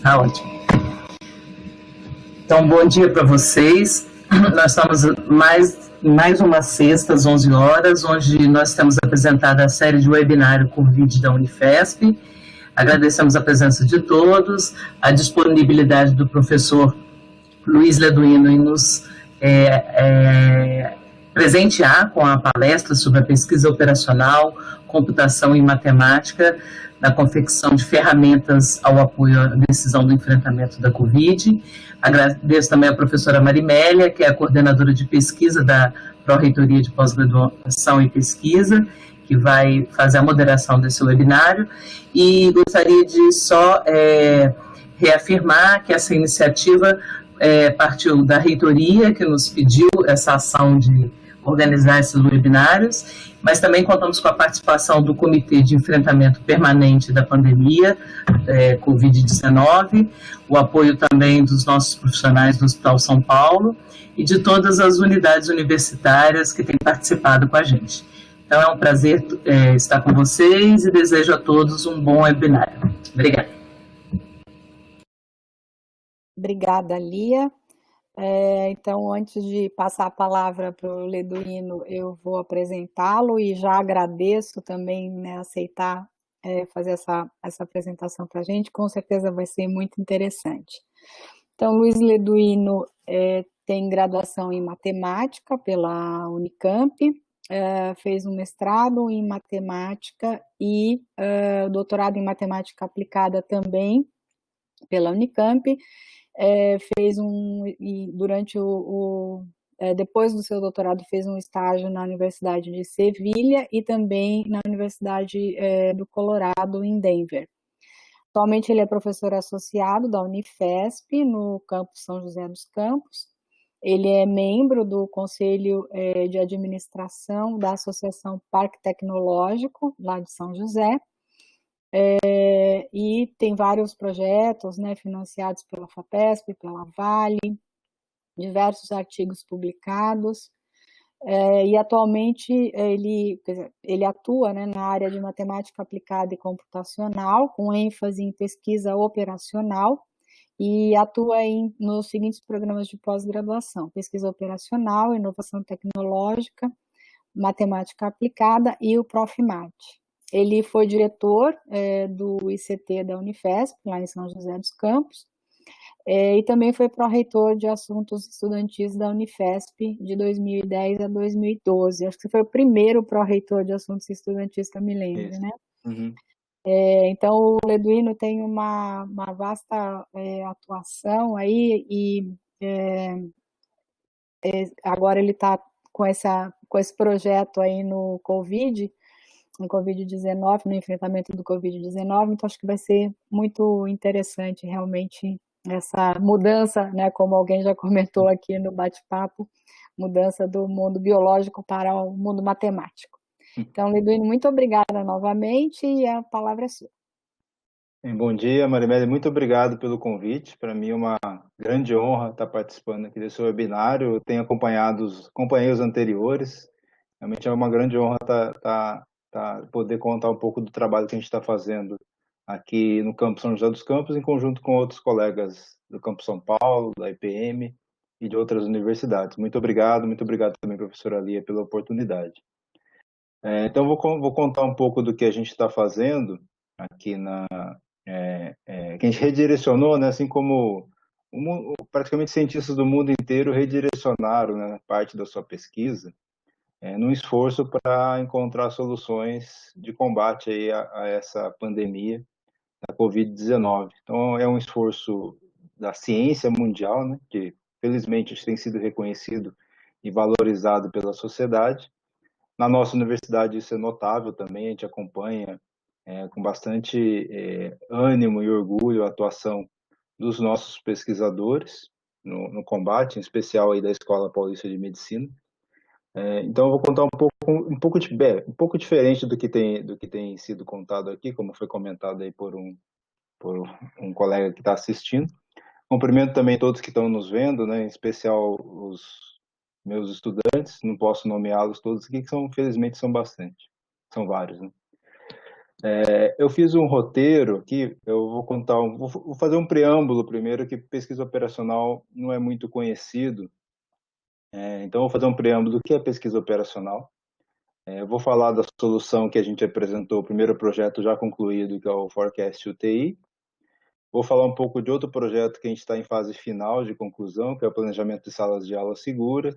Tá ótimo. Então, bom dia para vocês. Nós estamos mais uma sexta, às 11 horas, onde nós temos apresentado a série de webinário Covid da Unifesp. Agradecemos a presença de todos, a disponibilidade do professor Luiz Leduino em nos presentear com a palestra sobre a pesquisa operacional, computação e matemática na confecção de ferramentas ao apoio à decisão do enfrentamento da Covid. Agradeço também a professora Marimélia, que é a coordenadora de pesquisa da Pró-Reitoria de Pós-Graduação e Pesquisa, que vai fazer a moderação desse webinário, e gostaria de só reafirmar que essa iniciativa partiu da reitoria, que nos pediu essa ação de organizar esses webinários, mas também contamos com a participação do Comitê de Enfrentamento Permanente da Pandemia, Covid-19, o apoio também dos nossos profissionais do Hospital São Paulo e de todas as unidades universitárias que têm participado com a gente. Então, é um prazer estar com vocês e desejo a todos um bom webinário. Obrigada. Obrigada, Lia. Então, antes de passar a palavra para o Leduino, eu vou apresentá-lo e já agradeço também, né, aceitar fazer essa apresentação para a gente, com certeza vai ser muito interessante. Então, Luiz Leduino tem graduação em matemática pela Unicamp, fez um mestrado em matemática e doutorado em matemática aplicada também pela Unicamp. Fez depois do seu doutorado fez um estágio na Universidade de Sevilha e também na Universidade do Colorado, em Denver. Atualmente ele é professor associado da Unifesp, no campus São José dos Campos. Ele é membro do Conselho de Administração da Associação Parque Tecnológico, lá de São José, e tem vários projetos, né, financiados pela FAPESP, pela Vale, diversos artigos publicados, e atualmente ele atua, né, na área de matemática aplicada e computacional, com ênfase em pesquisa operacional, e atua nos seguintes programas de pós-graduação: pesquisa operacional, inovação tecnológica, matemática aplicada e o Profmat. Ele foi diretor do ICT da Unifesp, lá em São José dos Campos, e também foi pró-reitor de assuntos estudantis da Unifesp de 2010 a 2012. Acho que foi o primeiro pró-reitor de assuntos estudantis que eu me lembro, né? Uhum. Então, o Leduino tem uma vasta atuação aí, e agora ele está com esse projeto aí no Covid-19, no enfrentamento do Covid-19, então acho que vai ser muito interessante realmente essa mudança, né, como alguém já comentou aqui no bate-papo, mudança do mundo biológico para o mundo matemático. Então, Leduino, muito obrigada novamente e a palavra é sua. Bom dia, Marimélia, muito obrigado pelo convite. Para mim é uma grande honra estar participando aqui desse webinário. Eu tenho acompanhei os anteriores. Realmente é uma grande honra poder contar um pouco do trabalho que a gente está fazendo aqui no campus São José dos Campos, em conjunto com outros colegas do campus São Paulo, da IPM e de outras universidades. Muito obrigado também, professora Lia, pela oportunidade. Então, vou contar um pouco do que a gente está fazendo aqui que a gente redirecionou, né, assim como praticamente cientistas do mundo inteiro redirecionaram, né, parte da sua pesquisa num esforço para encontrar soluções de combate aí a essa pandemia da Covid-19. Então, é um esforço da ciência mundial, né, que felizmente tem sido reconhecido e valorizado pela sociedade. Na nossa universidade isso é notável também, a gente acompanha com bastante ânimo e orgulho a atuação dos nossos pesquisadores no combate, em especial aí da Escola Paulista de Medicina. Então eu vou contar um pouco diferente do que tem sido contado aqui, como foi comentado aí por um colega que está assistindo. Cumprimento também todos que estão nos vendo, né, em especial os meus estudantes, não posso nomeá-los todos aqui, que felizmente são bastante, são vários, né? Eu fiz um roteiro aqui, eu vou contar, vou fazer um preâmbulo primeiro, que pesquisa operacional não é muito conhecido. Então, eu vou fazer um preâmbulo do que é pesquisa operacional. Eu vou falar da solução que a gente apresentou, o primeiro projeto já concluído, que é o Forecast UTI. Vou falar um pouco de outro projeto que a gente está em fase final de conclusão, que é o planejamento de salas de aula seguras.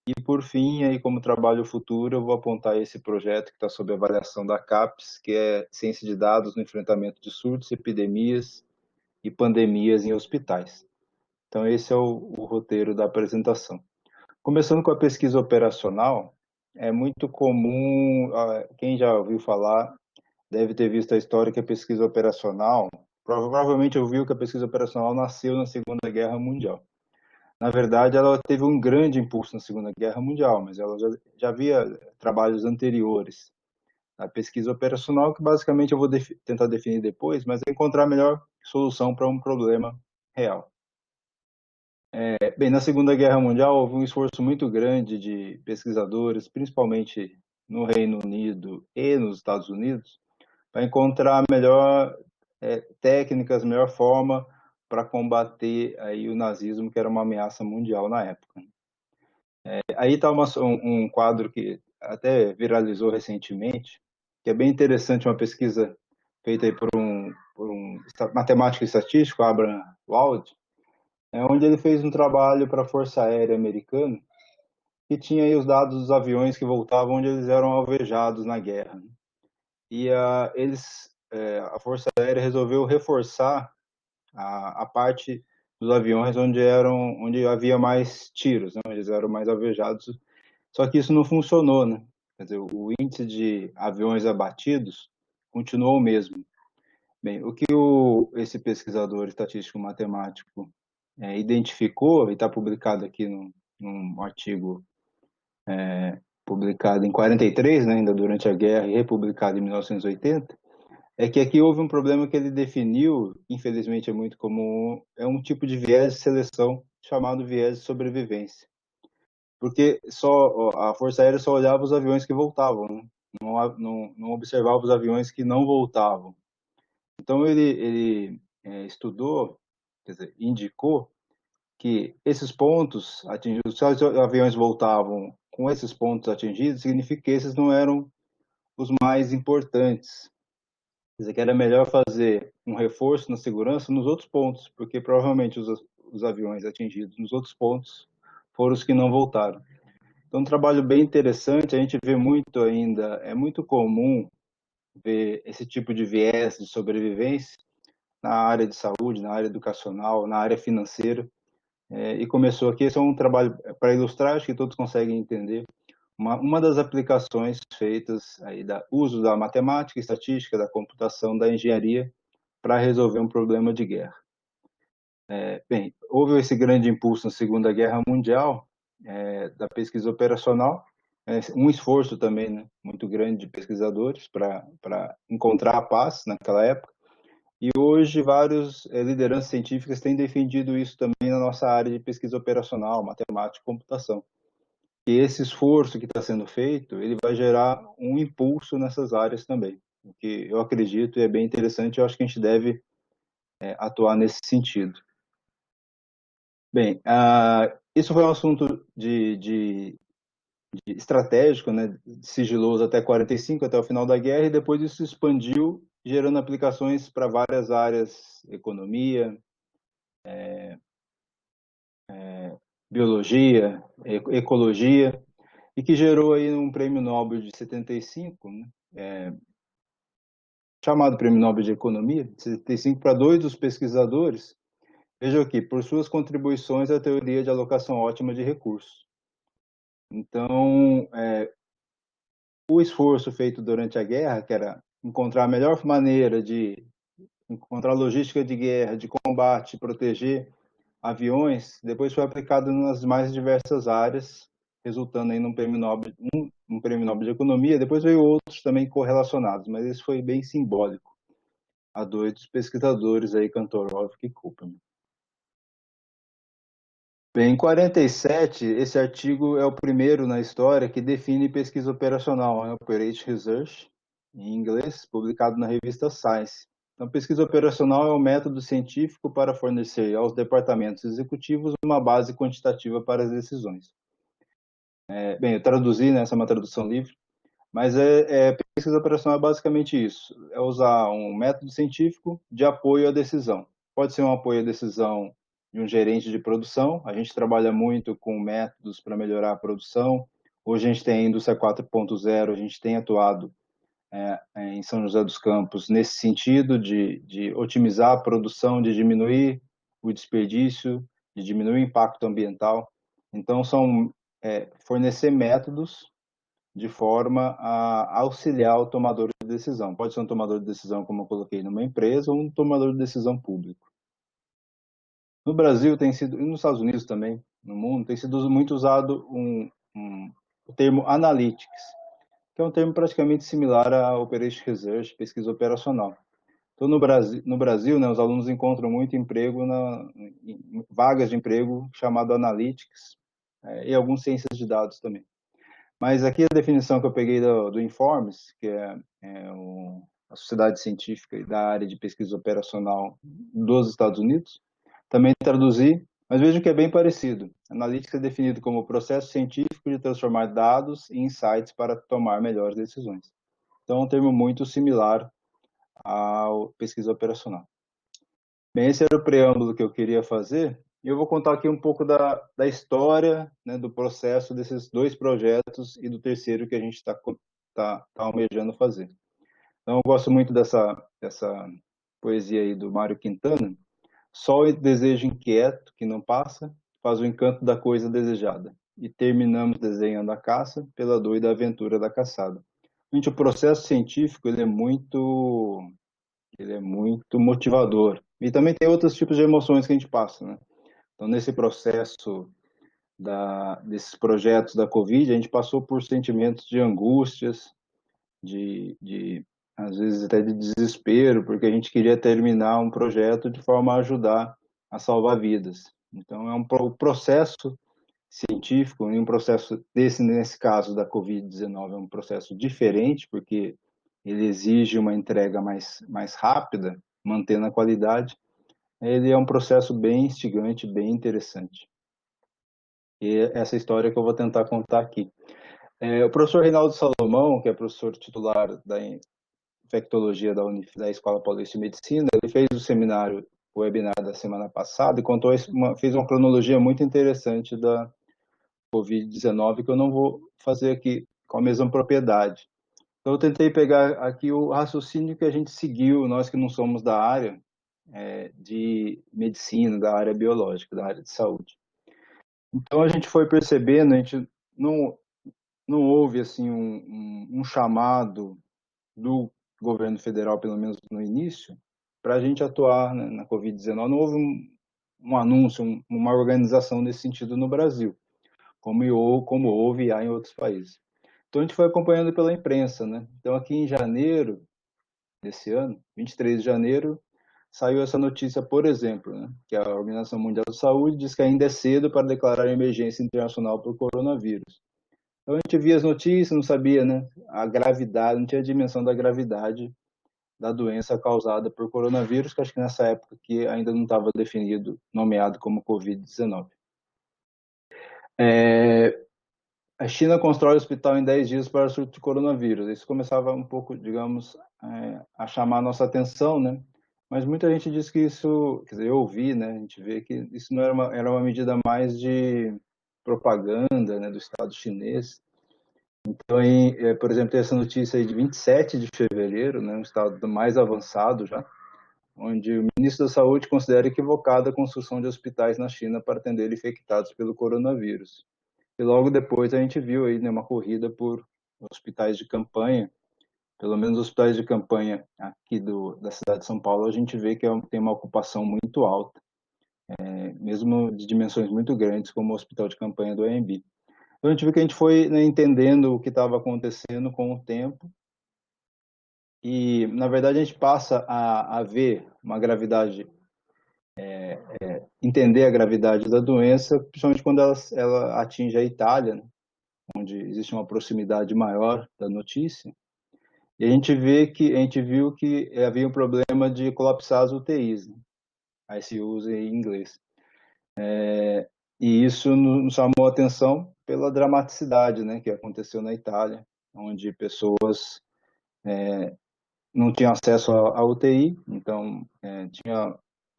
E, por fim, aí, como trabalho futuro, eu vou apontar esse projeto que está sob avaliação da CAPES, que é Ciência de Dados no Enfrentamento de Surtos, Epidemias e Pandemias em Hospitais. Então, esse é o roteiro da apresentação. Começando com a pesquisa operacional, é muito comum, quem já ouviu falar, deve ter visto a história que a pesquisa operacional, provavelmente ouviu que a pesquisa operacional nasceu na Segunda Guerra Mundial. Na verdade, ela teve um grande impulso na Segunda Guerra Mundial, mas ela já havia trabalhos anteriores. A pesquisa operacional, que basicamente eu vou tentar definir depois, mas é encontrar a melhor solução para um problema real. Bem, na Segunda Guerra Mundial houve um esforço muito grande de pesquisadores, principalmente no Reino Unido e nos Estados Unidos, para encontrar melhor técnicas, melhor forma para combater aí o nazismo, que era uma ameaça mundial na época. Aí está um quadro que até viralizou recentemente, que é bem interessante, uma pesquisa feita aí por um matemático e estatístico, Abraham Wald, onde ele fez um trabalho para a Força Aérea Americana, que tinha aí os dados dos aviões que voltavam onde eles eram alvejados na guerra. E a Força Aérea resolveu reforçar a parte dos aviões onde havia mais tiros, né, onde eles eram mais alvejados. Só que isso não funcionou, né? Quer dizer, o índice de aviões abatidos continuou o mesmo. Bem, o que esse pesquisador estatístico matemático identificou, e está publicado aqui num artigo publicado em 43, né, ainda durante a guerra, e republicado em 1980, é que aqui houve um problema que ele definiu, infelizmente é muito comum, é um tipo de viés de seleção chamado viés de sobrevivência. Porque a Força Aérea só olhava os aviões que voltavam, né? Não observava os aviões que não voltavam. Então ele estudou, quer dizer, indicou que esses pontos atingidos, se os aviões voltavam com esses pontos atingidos, significa que esses não eram os mais importantes. Quer dizer, que era melhor fazer um reforço na segurança nos outros pontos, porque provavelmente os aviões atingidos nos outros pontos foram os que não voltaram. Então, um trabalho bem interessante, a gente vê muito ainda, é muito comum ver esse tipo de viés de sobrevivência na área de saúde, na área educacional, na área financeira. E começou aqui, esse é um trabalho para ilustrar, acho que todos conseguem entender, uma das aplicações feitas aí uso da matemática, estatística, da computação, da engenharia para resolver um problema de guerra. Bem, houve esse grande impulso na Segunda Guerra Mundial da pesquisa operacional, um esforço também, né, muito grande de pesquisadores para encontrar a paz naquela época. E hoje várias lideranças científicas têm defendido isso também na nossa área de pesquisa operacional, matemática e computação. E esse esforço que está sendo feito, ele vai gerar um impulso nessas áreas também, o que eu acredito e é bem interessante. Eu acho que a gente deve atuar nesse sentido. Bem, isso foi um assunto de estratégico, né, sigiloso até 45, até o final da guerra, e depois isso expandiu, gerando aplicações para várias áreas, economia, biologia, ecologia, e que gerou aí um prêmio Nobel de 75, né, chamado Prêmio Nobel de Economia, de 75, para dois dos pesquisadores, veja aqui, por suas contribuições à teoria de alocação ótima de recursos. Então, o esforço feito durante a guerra, que era encontrar a melhor maneira de encontrar logística de guerra, de combate, proteger aviões, depois foi aplicado nas mais diversas áreas, resultando em um prêmio Nobel, um prêmio Nobel de Economia. Depois veio outros também correlacionados, mas esse foi bem simbólico, a dois pesquisadores aí, Kantorov e Kupperman. Bem, em 47, esse artigo é o primeiro na história que define pesquisa operacional, né? Operate Research, em inglês, publicado na revista Science. Então, pesquisa operacional é um método científico para fornecer aos departamentos executivos uma base quantitativa para as decisões. Bem, eu traduzi, né, essa é uma tradução livre, mas pesquisa operacional é basicamente isso, é usar um método científico de apoio à decisão. Pode ser um apoio à decisão de um gerente de produção, a gente trabalha muito com métodos para melhorar a produção, hoje a gente tem a indústria 4.0, a gente tem atuado em São José dos Campos nesse sentido de otimizar a produção, de diminuir o desperdício, de diminuir o impacto ambiental. Então, são fornecer métodos de forma a auxiliar o tomador de decisão. Pode ser um tomador de decisão, como eu coloquei, numa empresa, ou um tomador de decisão público. No Brasil tem sido, e nos Estados Unidos também, no mundo, tem sido muito usado o termo analytics, que é um termo praticamente similar a Operation Research, pesquisa operacional. Então, no Brasil, né, os alunos encontram muito emprego em vagas de emprego chamado Analytics, e algumas ciências de dados também. Mas aqui a definição que eu peguei do Informes, que a Sociedade Científica da área de pesquisa operacional dos Estados Unidos, também traduzi, mas vejo que é bem parecido. Analytics é definido como o processo científico de transformar dados em insights para tomar melhores decisões. Então, é um termo muito similar à pesquisa operacional. Bem, esse era o preâmbulo que eu queria fazer. E eu vou contar aqui um pouco da história, né, do processo desses dois projetos e do terceiro que a gente tá almejando fazer. Então, eu gosto muito dessa poesia aí do Mário Quintana. Sol e desejo inquieto, que não passa, faz o encanto da coisa desejada. E terminamos desenhando a caça pela doida aventura da caçada. Gente, o processo científico ele é muito motivador. E também tem outros tipos de emoções que a gente passa, né? Então, nesse processo desses projetos da Covid, a gente passou por sentimentos de angústias, às vezes até de desespero, porque a gente queria terminar um projeto de forma a ajudar a salvar vidas. Então, é um processo científico, e um processo nesse caso da Covid-19, é um processo diferente, porque ele exige uma entrega mais rápida, mantendo a qualidade. Ele é um processo bem instigante, bem interessante. E essa história que eu vou tentar contar aqui. O professor Reinaldo Salomão, que é professor titular da infectologia da Escola Paulista de Medicina, ele fez o webinar da semana passada e fez uma cronologia muito interessante da Covid-19, que eu não vou fazer aqui com a mesma propriedade. Então, eu tentei pegar aqui o raciocínio que a gente seguiu, nós que não somos da área de medicina, da área biológica, da área de saúde. Então, a gente foi percebendo, a gente não houve assim um chamado do governo federal, pelo menos no início, para a gente atuar, né, na Covid-19. Não houve um anúncio, uma organização nesse sentido no Brasil, como houve e há em outros países. Então, a gente foi acompanhando pela imprensa, né? Então, aqui em janeiro desse ano, 23 de janeiro, saiu essa notícia, por exemplo, né, que a Organização Mundial da Saúde diz que ainda é cedo para declarar emergência internacional por coronavírus. Então, a gente via as notícias, não sabia, né, a gravidade, não tinha a dimensão da gravidade da doença causada por coronavírus, que acho que nessa época que ainda não estava definido, nomeado como Covid-19. A China constrói hospital em 10 dias para o surto de coronavírus. Isso começava um pouco, digamos, a chamar a nossa atenção, né? Mas muita gente diz que isso, quer dizer, eu ouvi, né? A gente vê que isso não era uma medida mais de propaganda, né, do Estado chinês. Então, por exemplo, tem essa notícia aí de 27 de fevereiro, né, um estado mais avançado já, onde o ministro da Saúde considera equivocada a construção de hospitais na China para atender infectados pelo coronavírus. E logo depois a gente viu aí, né, uma corrida por hospitais de campanha, pelo menos os hospitais de campanha aqui da cidade de São Paulo, a gente vê que tem uma ocupação muito alta, mesmo de dimensões muito grandes, como o hospital de campanha do AMB. Então a gente viu que a gente foi, né, entendendo o que estava acontecendo com o tempo, e na verdade a gente passa a ver uma gravidade, entender a gravidade da doença, principalmente quando ela atinge a Itália, né, onde existe uma proximidade maior da notícia. E a gente viu que havia um problema de colapsar as UTIs, né? ICUs em inglês. E isso nos chamou a atenção pela dramaticidade, né, que aconteceu na Itália, onde pessoas não tinham acesso à UTI, então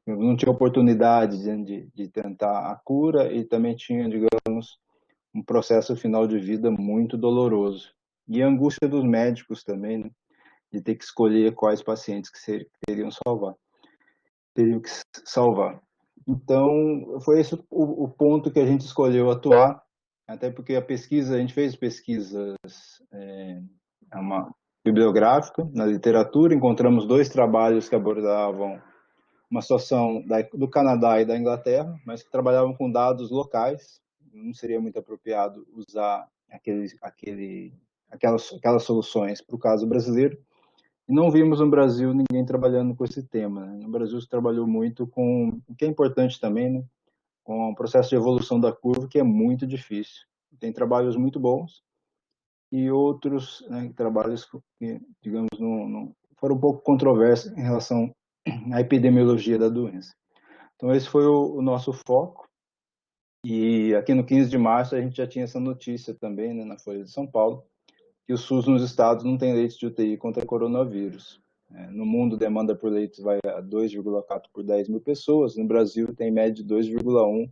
não tinha oportunidade de tentar a cura e também tinha, digamos, um processo final de vida muito doloroso. E a angústia dos médicos também, né, de ter que escolher quais pacientes que teriam que salvar. Então, foi esse o ponto que a gente escolheu atuar, até porque a gente fez pesquisas uma bibliográfica na literatura, encontramos 2 trabalhos que abordavam uma situação do Canadá e da Inglaterra, mas que trabalhavam com dados locais. Não seria muito apropriado usar aquelas soluções para o caso brasileiro. E não vimos no Brasil ninguém trabalhando com esse tema, né? No Brasil se trabalhou muito com o que é importante também, né? Com o processo de evolução da curva, que é muito difícil. Tem trabalhos muito bons e outros, né, trabalhos que, digamos, não foram um pouco controversos em relação à epidemiologia da doença. Então, esse foi o nosso foco. E aqui no 15 de março a gente já tinha essa notícia também, né, na Folha de São Paulo, que o SUS nos estados não tem leitos de UTI contra coronavírus. No mundo, a demanda por leitos vai a 2,4 por 10 mil pessoas. No Brasil, tem média de 2,1,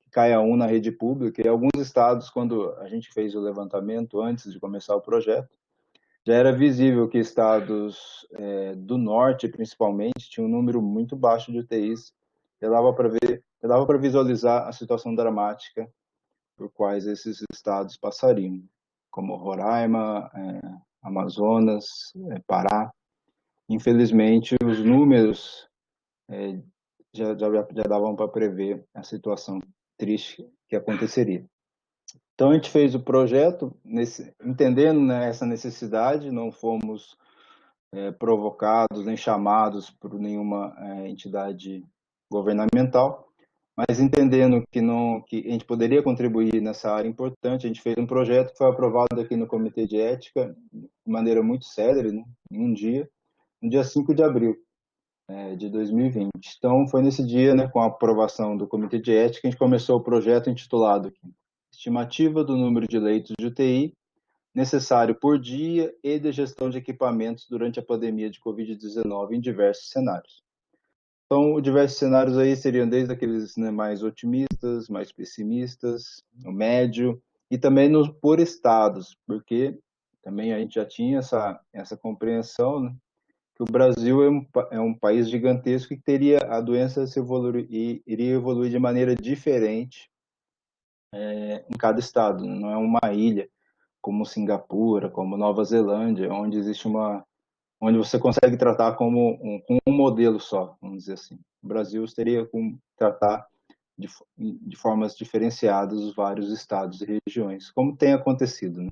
que cai a 1 na rede pública. E alguns estados, quando a gente fez o levantamento, antes de começar o projeto, já era visível que estados do norte, principalmente, tinham um número muito baixo de UTIs. Já dava para visualizar a situação dramática por quais esses estados passariam, como Roraima, Amazonas, Pará. Infelizmente, os números já davam para prever a situação triste que aconteceria. Então, a gente fez o projeto entendendo, né, essa necessidade, não fomos provocados nem chamados por nenhuma entidade governamental, mas entendendo que a gente poderia contribuir nessa área importante, a gente fez um projeto que foi aprovado aqui no Comitê de Ética de maneira muito célere, né, em no dia 5 de abril de 2020. Então, foi nesse dia, né, com a aprovação do Comitê de Ética, que a gente começou o projeto intitulado aqui, Estimativa do número de leitos de UTI necessário por dia e de gestão de equipamentos durante a pandemia de Covid-19 em diversos cenários. Então, diversos cenários aí seriam desde aqueles, né, mais otimistas, mais pessimistas, o médio, e também por estados, porque também a gente já tinha essa compreensão, né, que o Brasil é um país gigantesco e que teria a doença iria evoluir de maneira diferente em cada estado, né? Não é uma ilha como Singapura, como Nova Zelândia, onde existe onde você consegue tratar com um modelo só, vamos dizer assim. O Brasil teria como tratar de formas diferenciadas os vários estados e regiões, como tem acontecido, né?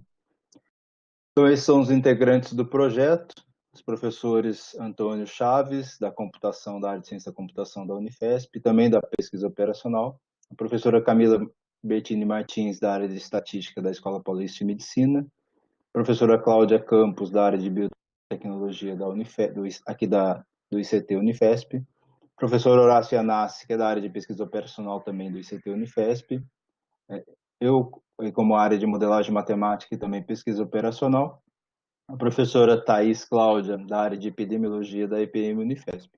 Então, esses são os integrantes do projeto, os professores Antônio Chaves, da computação, da área de ciência da computação da Unifesp, e também da pesquisa operacional, a professora Camila Bertini Martins, da área de estatística da Escola Paulista de Medicina, a professora Cláudia Campos, da área de biotecnologia do ICT Unifesp, professor Horácio Yanassi, que é da área de pesquisa operacional também do ICT Unifesp, eu, como área de modelagem matemática e também pesquisa operacional, a professora Thais Cláudia, da área de epidemiologia da EPM Unifesp.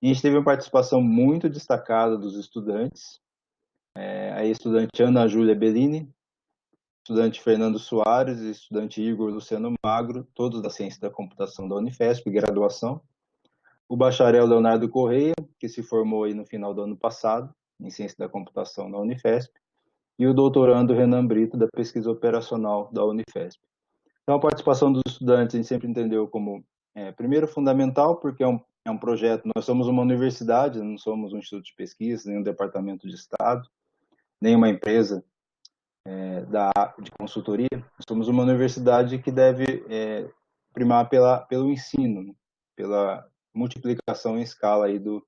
E a gente teve uma participação muito destacada dos estudantes, a estudante Ana Júlia Bellini, estudante Fernando Soares e estudante Igor Luciano Magro, todos da ciência da computação da Unifesp, graduação. O bacharel Leonardo Correia, que se formou aí no final do ano passado, em ciência da computação da Unifesp, e o doutorando Renan Brito, da pesquisa operacional da Unifesp. Então, a participação dos estudantes a gente sempre entendeu como, primeiro, fundamental, porque é um projeto, nós somos uma universidade, não somos um instituto de pesquisa, nem um departamento de Estado, nem uma empresa de consultoria, somos uma universidade que deve primar pelo ensino, né? Pela multiplicação em escala aí do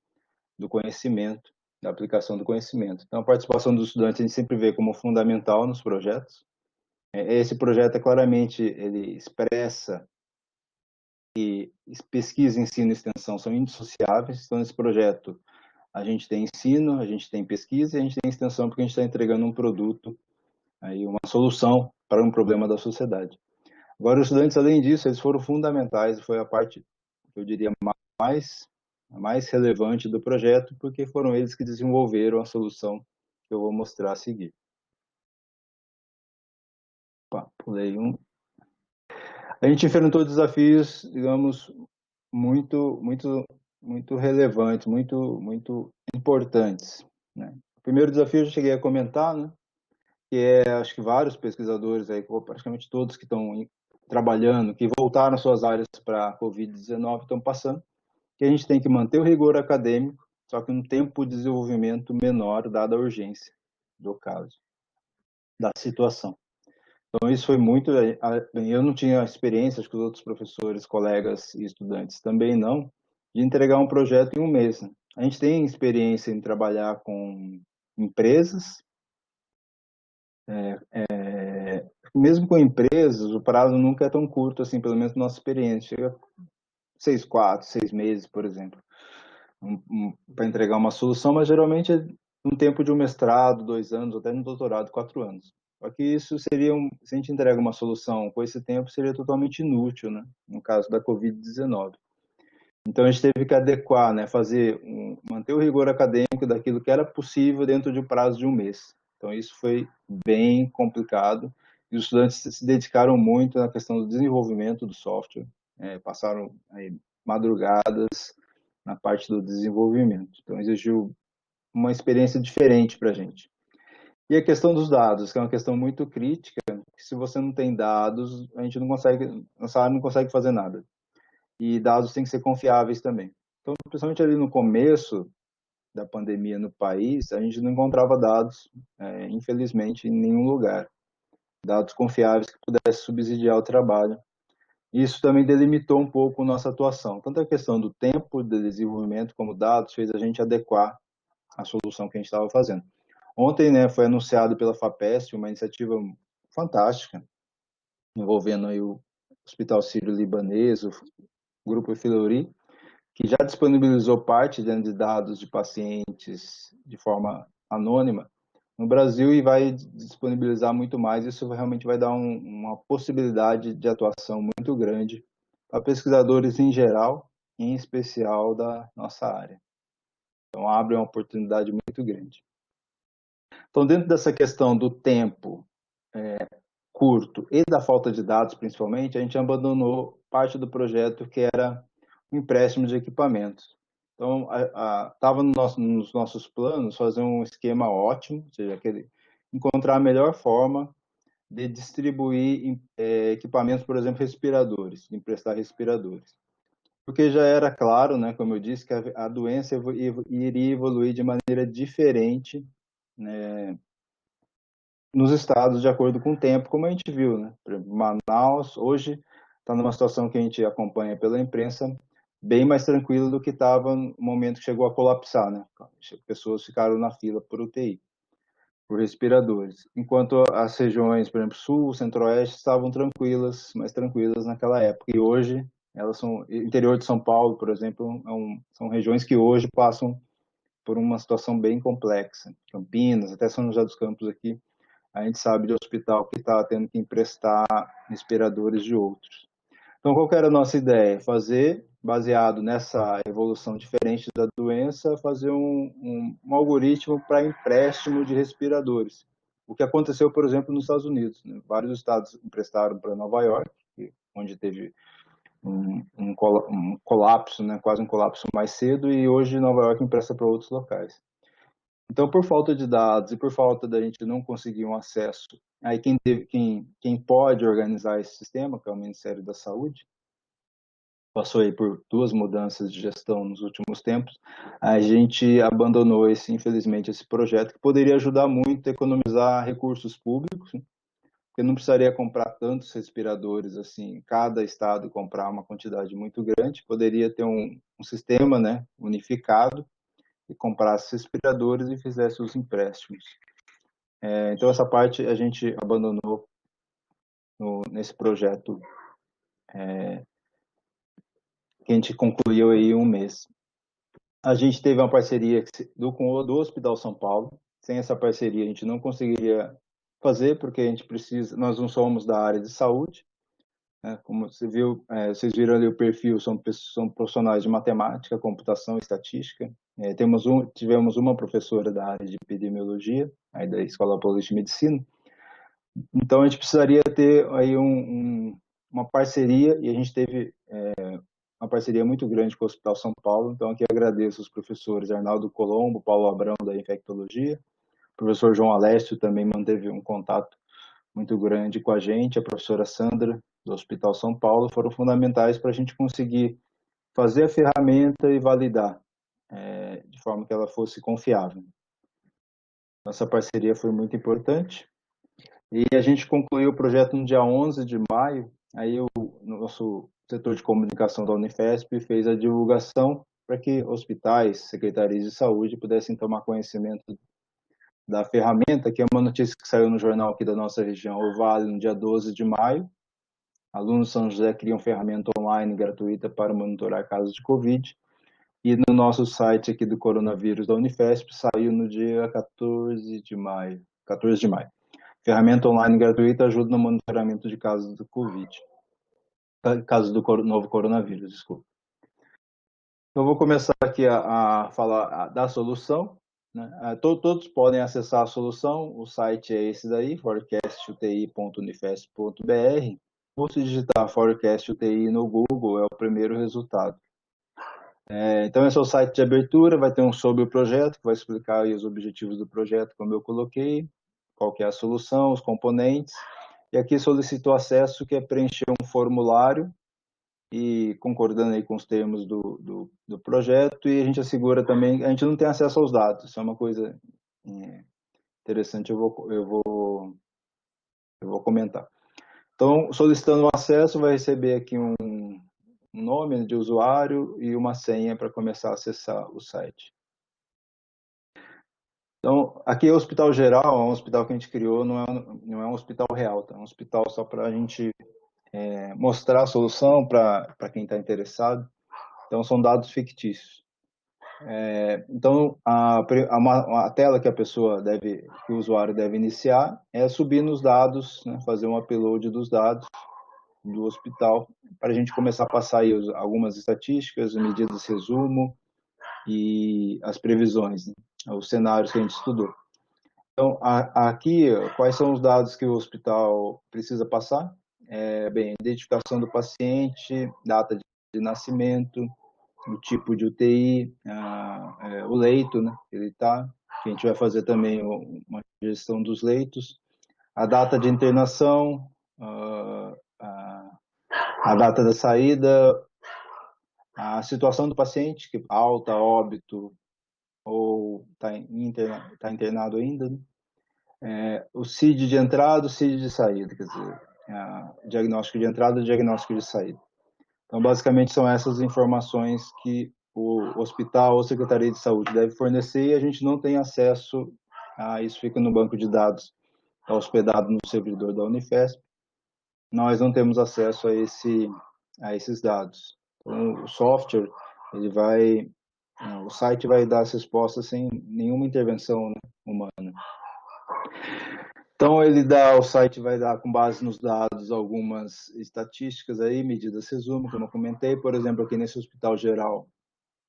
conhecimento, da aplicação do conhecimento. Então, a participação dos estudantes a gente sempre vê como fundamental nos projetos. Esse projeto, claramente, ele expressa que pesquisa, ensino e extensão são indissociáveis. Então, nesse projeto, a gente tem ensino, a gente tem pesquisa e a gente tem extensão, porque a gente está entregando um produto, aí uma solução para um problema da sociedade. Agora, os estudantes, além disso, eles foram fundamentais, foi a parte, eu diria, mais relevante do projeto, porque foram eles que desenvolveram a solução que eu vou mostrar a seguir. Opa, pulei um. A gente enfrentou desafios, digamos, muito relevantes, muito importantes, né? O primeiro desafio eu já cheguei a comentar, né? Que acho que vários pesquisadores aí, praticamente todos que estão trabalhando, que voltaram suas áreas para a Covid-19 estão passando, que a gente tem que manter o rigor acadêmico, só que um tempo de desenvolvimento menor, dada a urgência do caso, da situação. Então, isso foi muito. Eu não tinha experiência, acho que os outros professores, colegas e estudantes também não, de entregar um projeto em um mês, né? A gente tem experiência em trabalhar com empresas, mesmo com empresas, o prazo nunca é tão curto assim, pelo menos na nossa experiência. Chega a 6 meses, por exemplo, para entregar uma solução, mas geralmente é um tempo de um mestrado, 2 anos, até no doutorado, 4 anos. Só que isso seria, se a gente entrega uma solução com esse tempo, seria totalmente inútil, né? No caso da Covid-19. Então a gente teve que adequar, né? Manter o rigor acadêmico daquilo que era possível dentro de um prazo de um mês. Então isso foi bem complicado e os estudantes se dedicaram muito na questão do desenvolvimento do software, passaram aí madrugadas na parte do desenvolvimento. Então exigiu uma experiência diferente para a gente. E a questão dos dados, que é uma questão muito crítica, que se você não tem dados, a gente não consegue, nossa área não consegue fazer nada. E dados têm que ser confiáveis também. Então, principalmente ali no começo da pandemia no país, a gente não encontrava dados, infelizmente, em nenhum lugar. Dados confiáveis que pudessem subsidiar o trabalho. Isso também delimitou um pouco nossa atuação. Tanto a questão do tempo de desenvolvimento como dados fez a gente adequar a solução que a gente estava fazendo. Ontem, né, foi anunciado pela FAPESP uma iniciativa fantástica, envolvendo aí o Hospital Sírio-Libanês, o Grupo Filori, que já disponibilizou parte de dados de pacientes de forma anônima no Brasil e vai disponibilizar muito mais. Isso realmente vai dar uma possibilidade de atuação muito grande para pesquisadores em geral, em especial da nossa área. Então, abre uma oportunidade muito grande. Então, dentro dessa questão do tempo curto e da falta de dados, principalmente, a gente abandonou parte do projeto que era o empréstimo de equipamentos. Então, estava nos nossos planos fazer um esquema ótimo, ou seja, encontrar a melhor forma de distribuir equipamentos, por exemplo, respiradores, de emprestar respiradores. Porque já era claro, né, como eu disse, que a doença iria evoluir de maneira diferente, né, nos estados de acordo com o tempo, como a gente viu, né? Por exemplo, Manaus hoje está numa situação que a gente acompanha pela imprensa bem mais tranquila do que estava no momento que chegou a colapsar, né? Pessoas ficaram na fila por UTI, por respiradores, enquanto as regiões, por exemplo, Sul, Centro-Oeste estavam tranquilas, mais tranquilas naquela época. E hoje elas são, interior de São Paulo, por exemplo, são regiões que hoje passam por uma situação bem complexa. Campinas, até São José dos Campos aqui, a gente sabe de hospital que está tendo que emprestar respiradores de outros. Então, qual que era a nossa ideia? Fazer, baseado nessa evolução diferente da doença, fazer um algoritmo para empréstimo de respiradores. O que aconteceu, por exemplo, nos Estados Unidos, né? Vários estados emprestaram para Nova York, onde teve um colapso, né? Quase um colapso mais cedo, e hoje Nova York empresta para outros locais. Então, por falta de dados e por falta da gente não conseguir um acesso, aí quem pode organizar esse sistema, que é o Ministério da Saúde, passou aí por 2 mudanças de gestão nos últimos tempos, a gente abandonou infelizmente, esse projeto que poderia ajudar muito a economizar recursos públicos, né? Porque não precisaria comprar tantos respiradores assim, cada estado comprar uma quantidade muito grande, poderia ter um sistema, né, unificado, e comprasse respiradores e fizesse os empréstimos. Então, essa parte a gente abandonou nesse projeto que a gente concluiu aí em um mês. A gente teve uma parceria do Hospital São Paulo. Sem essa parceria, a gente não conseguiria fazer, porque a gente precisa, nós não somos da área de saúde, né? Como você viu, vocês viram ali o perfil, são profissionais de matemática, computação e estatística. Tivemos uma professora da área de epidemiologia, aí da Escola Paulista de Medicina. Então, a gente precisaria ter aí uma parceria, e a gente teve uma parceria muito grande com o Hospital São Paulo. Então, aqui agradeço os professores Arnaldo Colombo, Paulo Abrão, da Infectologia, o professor João Alessio também manteve um contato muito grande com a gente, a professora Sandra, do Hospital São Paulo, foram fundamentais para a gente conseguir fazer a ferramenta e validar, de forma que ela fosse confiável. Nossa parceria foi muito importante. E a gente concluiu o projeto no dia 11 de maio, aí o nosso setor de comunicação da Unifesp fez a divulgação para que hospitais, secretarias de saúde pudessem tomar conhecimento da ferramenta, que é uma notícia que saiu no jornal aqui da nossa região, o Vale, no dia 12 de maio. Alunos de São José criam ferramenta online gratuita para monitorar casos de Covid. E no nosso site aqui do coronavírus da Unifesp saiu no dia 14 de maio. 14 de maio. Ferramenta online gratuita ajuda no monitoramento de casos do Covid. Casos do novo coronavírus, desculpa. Então, eu vou começar aqui a falar da solução, né? Todos podem acessar a solução, o site é esse daí, forecastuti.unifesp.br. Ou se digitar Forecast UTI no Google, é o primeiro resultado. Então, esse é o site de abertura, vai ter um sobre o projeto, que vai explicar aí os objetivos do projeto, como eu coloquei, qual que é a solução, os componentes. E aqui solicito acesso, que é preencher um formulário, e concordando aí com os termos do projeto, e a gente assegura também, a gente não tem acesso aos dados, isso é uma coisa interessante, eu vou comentar. Então, solicitando o acesso, vai receber aqui um nome de usuário e uma senha para começar a acessar o site. Então, aqui é o Hospital Geral, é um hospital que a gente criou, não é um hospital real, tá? É um hospital só para a gente mostrar a solução para quem está interessado. Então, são dados fictícios. Então, a tela que que o usuário deve iniciar é subir nos dados, né, fazer um upload dos dados do hospital, para a gente começar a passar aí algumas estatísticas, medidas de resumo e as previsões, né, os cenários que a gente estudou. Então, aqui, quais são os dados que o hospital precisa passar? Bem, identificação do paciente, data de nascimento, o tipo de UTI, o leito, né, que ele está, que a gente vai fazer também uma gestão dos leitos, a data de internação, a data da saída, a situação do paciente, que alta, óbito, ou está internado ainda, né? O CID de entrada, o CID de saída, quer dizer, diagnóstico de entrada e diagnóstico de saída. Então, basicamente, são essas informações que o hospital ou Secretaria de Saúde deve fornecer, e a gente não tem acesso a isso, fica no banco de dados, está hospedado no servidor da Unifesp. Nós não temos acesso a esses dados. Então, o software, o site vai dar as respostas sem nenhuma intervenção, né, humana. Então, o site vai dar, com base nos dados, algumas estatísticas aí, medidas resumo, como eu comentei, por exemplo, aqui nesse hospital geral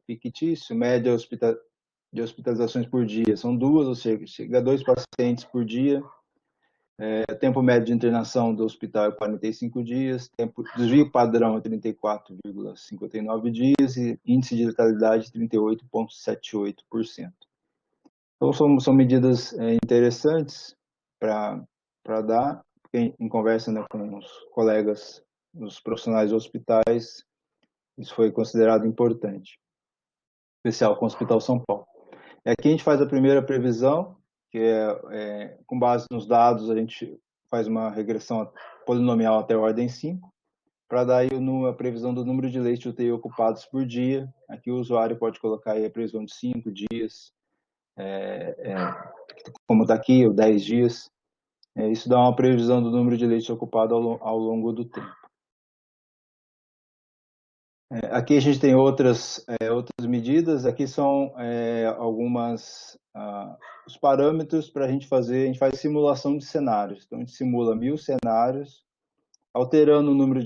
fictício, média de hospitalizações por dia são 2, ou seja, chega a 2 pacientes por dia. Tempo médio de internação do hospital é 45 dias, desvio padrão é 34,59 dias e índice de letalidade 38,78%. Então, são medidas interessantes para dar, porque em conversa, né, com os colegas, os profissionais de hospitais, isso foi considerado importante, especial com o Hospital São Paulo. Aqui a gente faz a primeira previsão, que com base nos dados, a gente faz uma regressão polinomial até a ordem 5, para dar aí a previsão do número de leitos de UTI ocupados por dia. Aqui o usuário pode colocar aí a previsão de 5 dias, como está aqui, ou 10 dias. Isso dá uma previsão do número de leitos ocupados ao longo do tempo. Aqui a gente tem outras medidas. Aqui são algumas os parâmetros para a gente fazer. A gente faz simulação de cenários. Então a gente simula 1000 cenários, alterando o número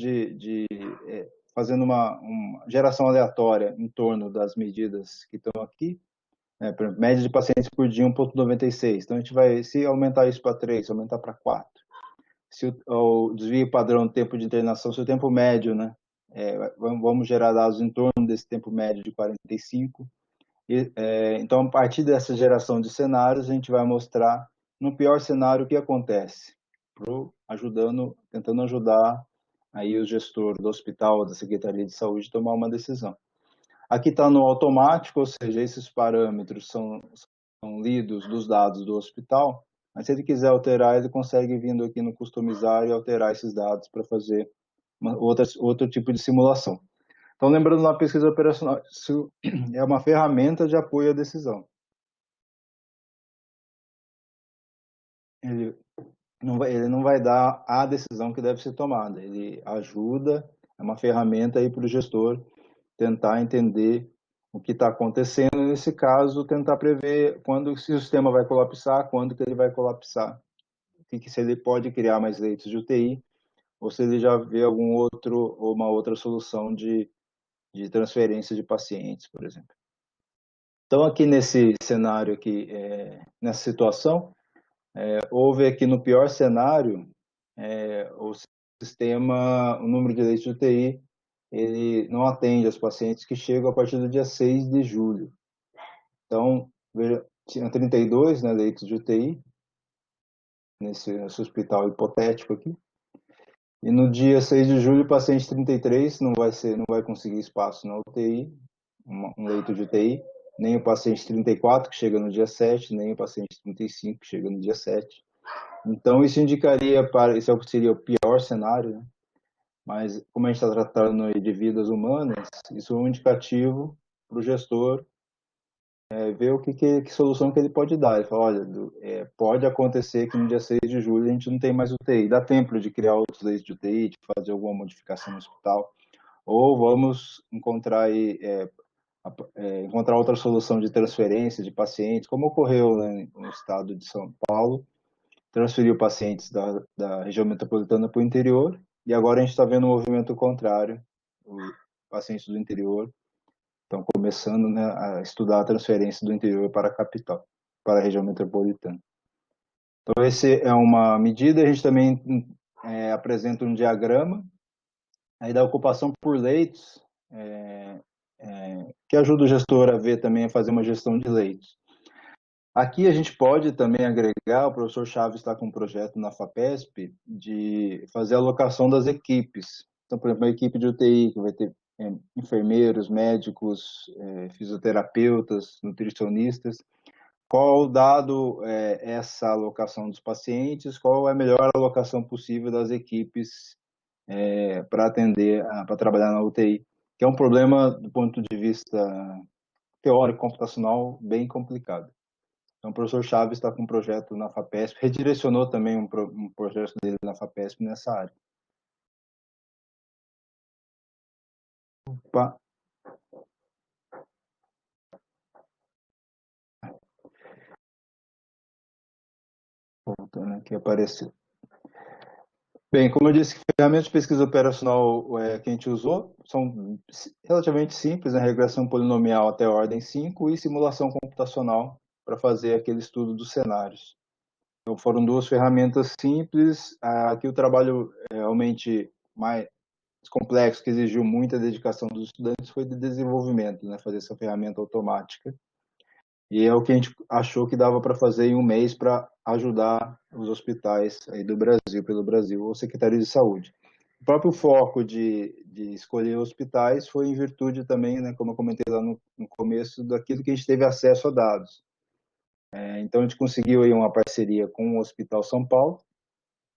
fazendo uma geração aleatória em torno das medidas que estão aqui. Por exemplo, média de pacientes por dia 1,96. Então a gente vai, se aumentar isso para 3, aumentar para 4. Se o desvio padrão do tempo de internação, se o tempo médio, né? Vamos gerar dados em torno desse tempo médio de 45. Então, a partir dessa geração de cenários, a gente vai mostrar, no pior cenário, o que acontece, tentando ajudar aí o gestor do hospital, da Secretaria de Saúde, a tomar uma decisão. Aqui está no automático, ou seja, esses parâmetros são lidos dos dados do hospital, mas se ele quiser alterar, ele consegue vindo aqui no customizar e alterar esses dados para fazer outro tipo de simulação. Então, lembrando na pesquisa operacional, isso é uma ferramenta de apoio à decisão. Ele não vai dar a decisão que deve ser tomada, ele ajuda, é uma ferramenta aí para o gestor tentar entender o que está acontecendo, nesse caso, tentar prever se o sistema vai colapsar, quando que ele vai colapsar, se ele pode criar mais leitos de UTI, ou se ele já vê uma outra solução de transferência de pacientes, por exemplo. Então, aqui nesse cenário, nessa situação, houve aqui no pior cenário, o sistema, o número de leitos de UTI, ele não atende aos pacientes que chegam a partir do dia 6 de julho. Então, veja, tinha 32, né, leitos de UTI, nesse hospital hipotético aqui. E no dia 6 de julho, o paciente 33 não vai conseguir espaço na UTI, um leito de UTI, nem o paciente 34, que chega no dia 7, nem o paciente 35, que chega no dia 7. Então, isso indicaria isso seria o pior cenário, né? Mas, como a gente está tratando de vidas humanas, isso é um indicativo para o gestor ver que solução que ele pode dar. Ele fala, olha, pode acontecer que no dia 6 de julho a gente não tem mais UTI. Dá tempo de criar outros leitos de UTI, de fazer alguma modificação no hospital. Ou vamos encontrar outra solução de transferência de pacientes, como ocorreu, né, no estado de São Paulo, transferiu pacientes da região metropolitana para o interior, e agora a gente está vendo um movimento contrário, os pacientes do interior estão começando, né, a estudar a transferência do interior para a capital, para a região metropolitana. Então, essa é uma medida. A gente também apresenta um diagrama aí da ocupação por leitos, que ajuda o gestor a ver também, a fazer uma gestão de leitos. Aqui a gente pode também agregar, o professor Chaves está com um projeto na FAPESP de fazer a alocação das equipes. Então, por exemplo, a equipe de UTI, que vai ter enfermeiros, médicos, fisioterapeutas, nutricionistas. Qual dado essa alocação dos pacientes, qual é a melhor alocação possível das equipes para para trabalhar na UTI, que é um problema do ponto de vista teórico computacional bem complicado. Então, o professor Chaves está com um projeto na FAPESP, redirecionou também um projeto dele na FAPESP nessa área. Opa. Voltando aqui, apareceu. Bem, como eu disse, ferramentas de pesquisa operacional que a gente usou são relativamente simples, né? Regressão polinomial até a ordem 5 e simulação computacional para fazer aquele estudo dos cenários. Então, foram duas ferramentas simples. Aqui o trabalho realmente mais complexo, que exigiu muita dedicação dos estudantes, foi de desenvolvimento, né? Fazer essa ferramenta automática. E é o que a gente achou que dava para fazer em um mês para ajudar os hospitais aí do Brasil, pelo Brasil, ou Secretaria de Saúde. O próprio foco de escolher hospitais foi em virtude também, né, como eu comentei lá no começo, daquilo que a gente teve acesso a dados. Então, a gente conseguiu aí uma parceria com o Hospital São Paulo.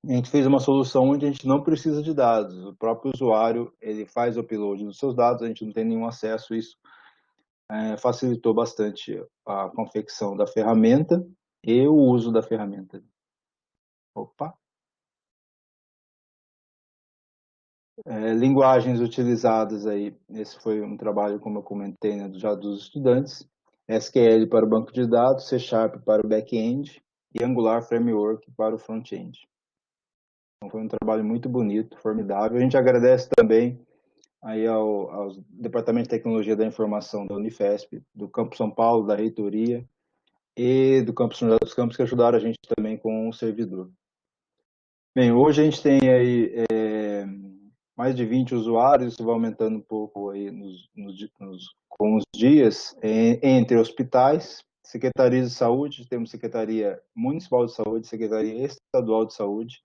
A gente fez uma solução onde a gente não precisa de dados. O próprio usuário, ele faz o upload dos seus dados, a gente não tem nenhum acesso a isso. Facilitou bastante a confecção da ferramenta e o uso da ferramenta. Opa! Linguagens utilizadas aí, esse foi um trabalho, como eu comentei, né, já dos estudantes. SQL para o banco de dados, C# para o back-end e Angular Framework para o front-end. Então foi um trabalho muito bonito, formidável. A gente agradece também aí ao Departamento de Tecnologia da Informação da Unifesp, do Campo São Paulo, da Reitoria e do Campus São José dos Campos, que ajudaram a gente também com o servidor. Bem, hoje a gente tem aí mais de 20 usuários, isso vai aumentando um pouco aí com os dias, entre hospitais, secretarias de saúde, temos Secretaria Municipal de Saúde, Secretaria Estadual de Saúde,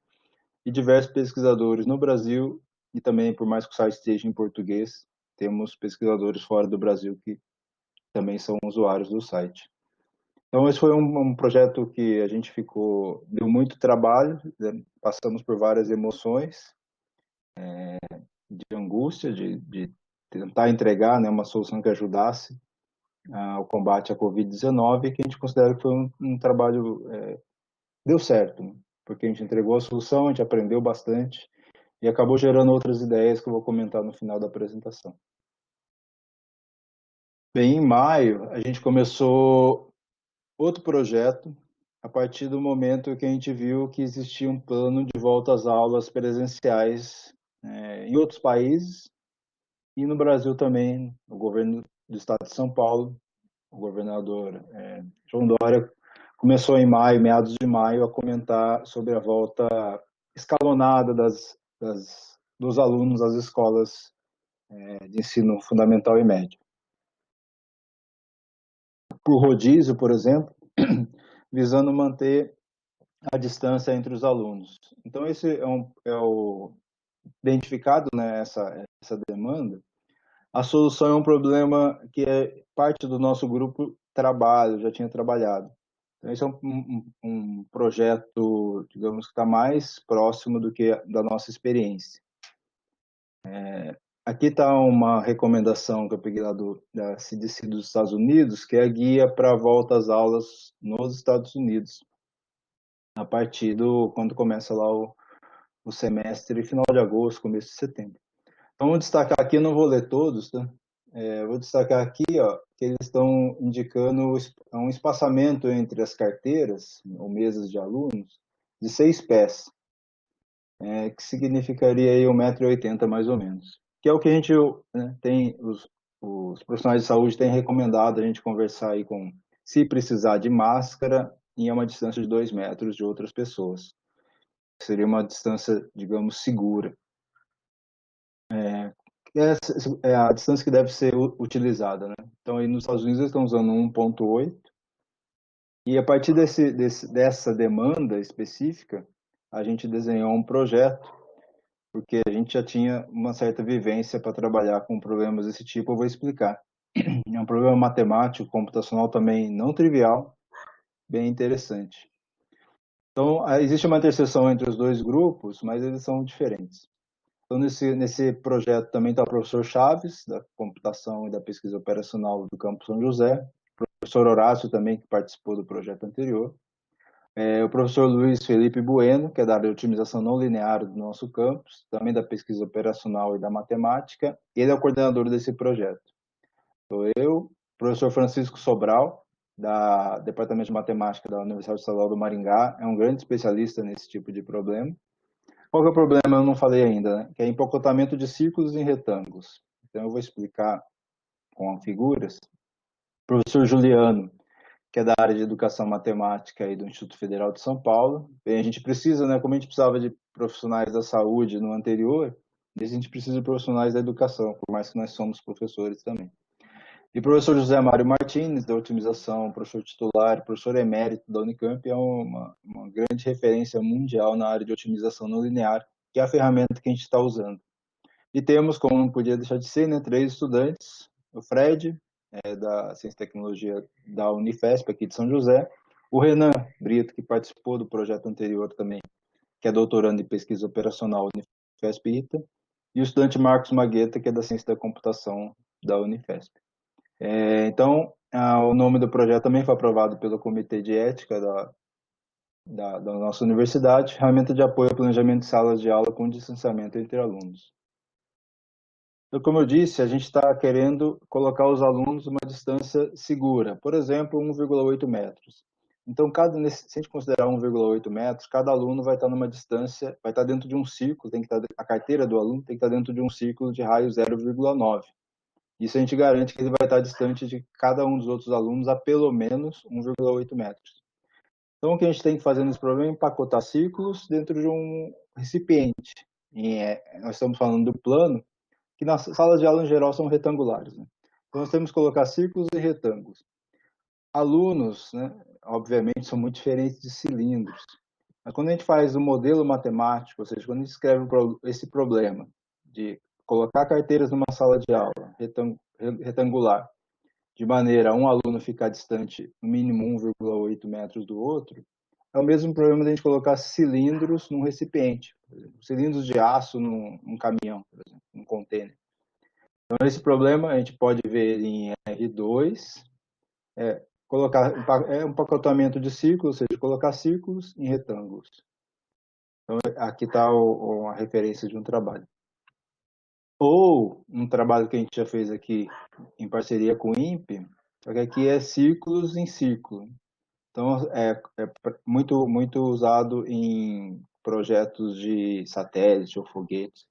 e diversos pesquisadores no Brasil, e também, por mais que o site esteja em português, temos pesquisadores fora do Brasil que também são usuários do site. Então, esse foi um projeto que a gente deu muito trabalho, né? Passamos por várias emoções, de angústia, de tentar entregar, né, uma solução que ajudasse ao combate à Covid-19, que a gente considera que foi um trabalho, deu certo, né? Porque a gente entregou a solução, a gente aprendeu bastante e acabou gerando outras ideias que eu vou comentar no final da apresentação. Bem, em maio, a gente começou outro projeto a partir do momento que a gente viu que existia um plano de volta às aulas presenciais em outros países e no Brasil também. O governo do estado de São Paulo, o governador João Dória, começou em maio, meados de maio, a comentar sobre a volta escalonada dos alunos às escolas de ensino fundamental e médio. Por rodízio, por exemplo, visando manter a distância entre os alunos. Então, esse é o identificado, né, essa demanda. A solução é um problema que é parte do nosso grupo trabalho, já tinha trabalhado. Então, esse é um projeto, digamos, que está mais próximo do que da nossa experiência. Aqui está uma recomendação que eu peguei lá da CDC dos Estados Unidos, que é a guia para a volta às aulas nos Estados Unidos, a partir quando começa lá o semestre, final de agosto, começo de setembro. Então, vou destacar aqui, eu não vou ler todos, tá? Vou destacar aqui, ó, que eles estão indicando um espaçamento entre as carteiras, ou mesas de alunos, de 6 pés, que significaria aí 1,80 m mais ou menos. Que é o que a gente, né, tem, os profissionais de saúde têm recomendado a gente conversar aí se precisar de máscara, em uma distância de 2 metros de outras pessoas. Seria uma distância, digamos, segura. É a distância que deve ser utilizada, né? Então, aí nos Estados Unidos eles estão usando 1,8, e a partir dessa demanda específica, a gente desenhou um projeto, porque a gente já tinha uma certa vivência para trabalhar com problemas desse tipo, eu vou explicar. É um problema matemático, computacional também não trivial, bem interessante. Então, existe uma interseção entre os dois grupos, mas eles são diferentes. Então, nesse projeto também está o professor Chaves, da computação e da pesquisa operacional do Campo São José, o professor Horácio também, que participou do projeto anterior, o professor Luiz Felipe Bueno, que é da área de otimização não linear do nosso campus, também da pesquisa operacional e da matemática, ele é o coordenador desse projeto. Sou eu, o professor Francisco Sobral, da Departamento de Matemática da Universidade Estadual do Maringá, é um grande especialista nesse tipo de problema. Qual que é o problema? Eu não falei ainda, né? Que é empacotamento de círculos em retângulos. Então, eu vou explicar com figuras. O professor Juliano, que é da área de educação matemática e do Instituto Federal de São Paulo. Bem, a gente precisa, né? Como a gente precisava de profissionais da saúde no anterior, a gente precisa de profissionais da educação, por mais que nós somos professores também. E o professor José Mário Martins, da otimização, professor titular, professor emérito da Unicamp, é uma grande referência mundial na área de otimização não linear, que é a ferramenta que a gente está usando. E temos, como não podia deixar de ser, né, 3 estudantes, o Fred, da Ciência e Tecnologia da Unifesp, aqui de São José, o Renan Brito, que participou do projeto anterior também, que é doutorando em pesquisa operacional da Unifesp ITA, e o estudante Marcos Magueta, que é da Ciência da Computação da Unifesp. Então, o nome do projeto também foi aprovado pelo Comitê de Ética da nossa universidade, ferramenta de apoio ao planejamento de salas de aula com distanciamento entre alunos. Então, como eu disse, a gente está querendo colocar os alunos numa distância segura, por exemplo, 1,8 metros. Então, se a gente considerar 1,8 metros, cada aluno vai estar numa distância, vai estar dentro de um círculo, a carteira do aluno tem que estar dentro de um círculo de raio 0,9. Isso a gente garante que ele vai estar distante de cada um dos outros alunos a pelo menos 1,8 metros. Então, o que a gente tem que fazer nesse problema é empacotar círculos dentro de um recipiente. Nós estamos falando do plano, que nas salas de aula em geral são retangulares, né? Então nós temos que colocar círculos e retângulos. Alunos, né, obviamente, são muito diferentes de cilindros. Mas quando a gente faz o modelo matemático, ou seja, quando a gente escreve esse problema de colocar carteiras numa sala de aula retangular, de maneira a um aluno ficar distante no mínimo 1,8 metros do outro, é o mesmo problema de a gente colocar cilindros num recipiente, por exemplo, cilindros de aço num caminhão, por exemplo, num container. Então, esse problema a gente pode ver em R2, colocar um empacotamento de círculos, ou seja, colocar círculos em retângulos. Então, aqui está a referência de um trabalho. Ou um trabalho que a gente já fez aqui em parceria com o INPE, só que aqui é círculos em círculo. Então, é muito, muito usado em projetos de satélite ou foguetes.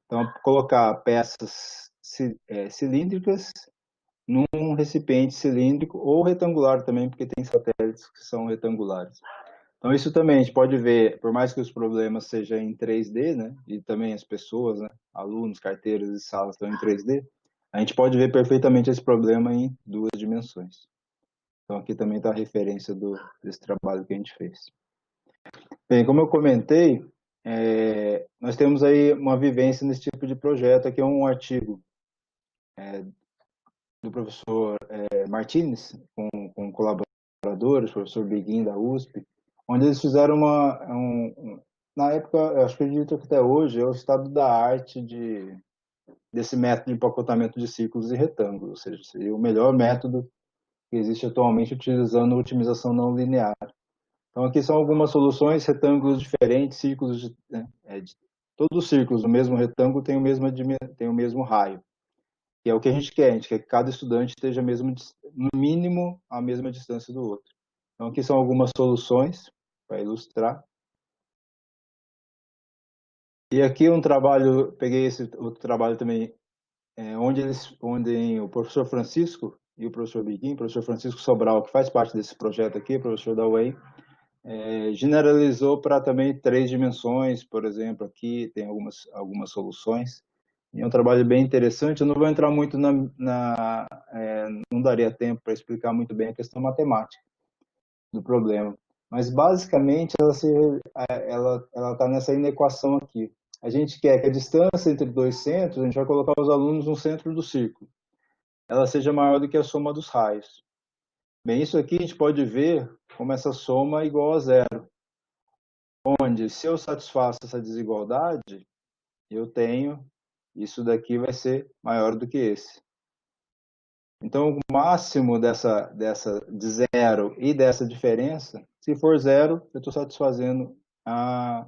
Então, colocar peças cilíndricas num recipiente cilíndrico ou retangular também, porque tem satélites que são retangulares. Então, isso também a gente pode ver, por mais que os problemas sejam em 3D, né, e também as pessoas, né, alunos, carteiras e salas estão em 3D, a gente pode ver perfeitamente esse problema em duas dimensões. Então, aqui também está a referência desse trabalho que a gente fez. Bem, como eu comentei, nós temos aí uma vivência nesse tipo de projeto. Aqui é um artigo do professor Martins, com colaboradores, professor Biguin da USP, onde eles fizeram na época, eu acredito que até hoje, é o estado da arte desse método de empacotamento de círculos e retângulos, ou seja, seria o melhor método que existe atualmente utilizando otimização não linear. Então, aqui são algumas soluções, retângulos diferentes, círculos, todos os círculos do mesmo retângulo têm o mesmo raio, que é o que a gente quer que cada estudante esteja no mínimo a mesma distância do outro. Então, aqui são algumas soluções para ilustrar. E aqui peguei esse outro trabalho também, onde o professor Francisco e o professor Biguin, o professor Francisco Sobral, que faz parte desse projeto aqui, professor da UEM, generalizou para também 3 dimensões, por exemplo, aqui tem algumas soluções. E é um trabalho bem interessante. Eu não vou entrar muito não daria tempo para explicar muito bem a questão matemática do problema. Mas, basicamente, ela está nessa inequação aqui. A gente quer que a distância entre dois centros, a gente vai colocar os alunos no centro do círculo, ela seja maior do que a soma dos raios. Bem, isso aqui a gente pode ver como essa soma é igual a zero. Onde, se eu satisfaço essa desigualdade, eu tenho, isso daqui vai ser maior do que esse. Então, o máximo de zero e dessa diferença, se for zero, eu estou satisfazendo a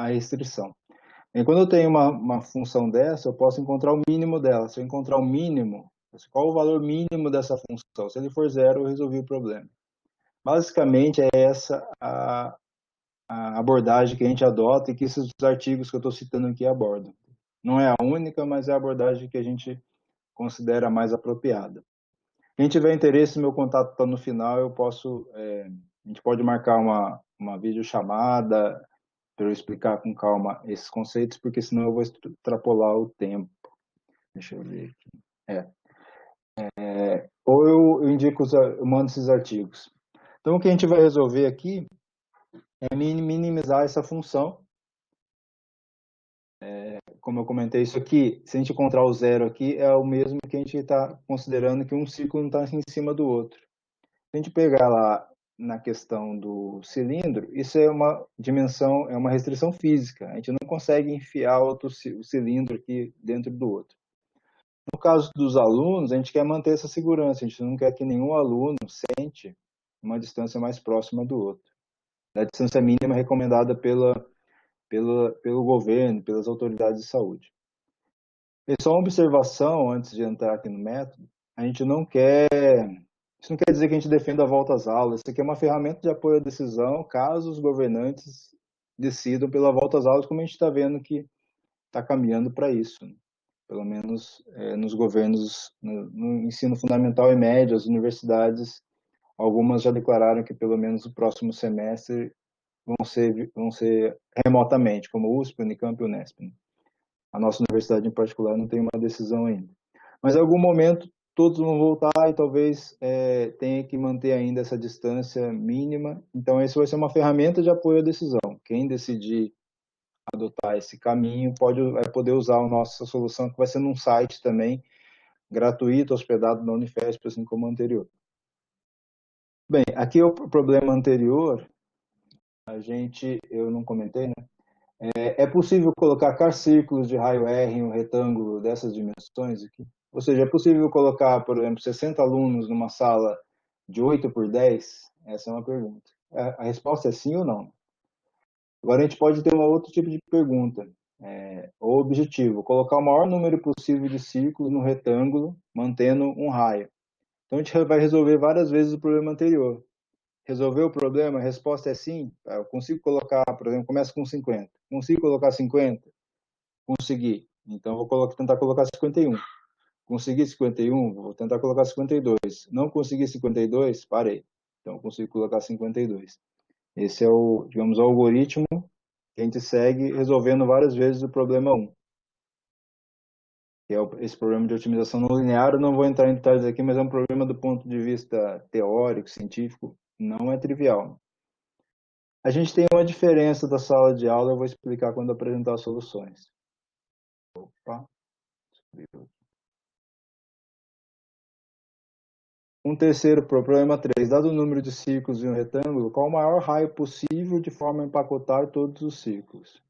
restrição. E quando eu tenho uma função dessa, eu posso encontrar o mínimo dela. Se eu encontrar o mínimo, qual o valor mínimo dessa função? Se ele for zero, eu resolvi o problema. Basicamente, é essa a abordagem que a gente adota e que esses artigos que eu estou citando aqui abordam. Não é a única, mas é a abordagem que a gente considera mais apropriada. Quem tiver interesse, meu contato está no final, a gente pode marcar uma videochamada para eu explicar com calma esses conceitos, porque senão eu vou extrapolar o tempo. Deixa eu ver aqui. Ou eu indico, eu mando esses artigos. Então, o que a gente vai resolver aqui é minimizar essa função. Como eu comentei, isso aqui, se a gente encontrar o zero aqui, é o mesmo que a gente está considerando que um círculo não está em cima do outro. Se a gente pegar lá na questão do cilindro, isso é uma dimensão, é uma restrição física. A gente não consegue enfiar o cilindro aqui dentro do outro. No caso dos alunos, a gente quer manter essa segurança. A gente não quer que nenhum aluno sente uma distância mais próxima do outro. A distância mínima recomendada pelo governo, pelas autoridades de saúde. E só uma observação antes de entrar aqui no método, a gente não quer, isso não quer dizer que a gente defenda a volta às aulas, isso aqui é uma ferramenta de apoio à decisão, caso os governantes decidam pela volta às aulas, como a gente está vendo que está caminhando para isso, né? Pelo menos nos governos, no ensino fundamental e médio, as universidades, algumas já declararam que pelo menos o próximo semestre vão ser remotamente, como o USP, Unicamp e Unesp, né? A nossa universidade em particular não tem uma decisão ainda. Mas em algum momento todos vão voltar e talvez tenha que manter ainda essa distância mínima. Então, isso vai ser uma ferramenta de apoio à decisão. Quem decidir adotar esse caminho vai poder usar a nossa solução, que vai ser num site também, gratuito, hospedado na Unifesp, assim como o anterior. Bem, aqui é o problema anterior, eu não comentei, né? É possível colocar círculos de raio R em um retângulo dessas dimensões aqui? Ou seja, é possível colocar, por exemplo, 60 alunos numa sala de 8 por 10? Essa é uma pergunta. A resposta é sim ou não. Agora a gente pode ter um outro tipo de pergunta. O objetivo, colocar o maior número possível de círculos no retângulo, mantendo um raio. Então a gente vai resolver várias vezes o problema anterior. Resolver o problema? A resposta é sim. Eu consigo colocar, por exemplo, começa com 50. Consigo colocar 50? Consegui. Então vou tentar colocar 51. Consegui 51, vou tentar colocar 52. Não consegui 52, parei. Então consigo colocar 52. Esse é digamos, o algoritmo que a gente segue resolvendo várias vezes o problema 1. Que é esse problema de otimização não linear. Eu não vou entrar em detalhes aqui, mas é um problema do ponto de vista teórico, científico, não é trivial. A gente tem uma diferença da sala de aula, eu vou explicar quando apresentar as soluções. Opa. Um terceiro problema 3. Dado o número de círculos em um retângulo, qual o maior raio possível de forma a empacotar todos os círculos?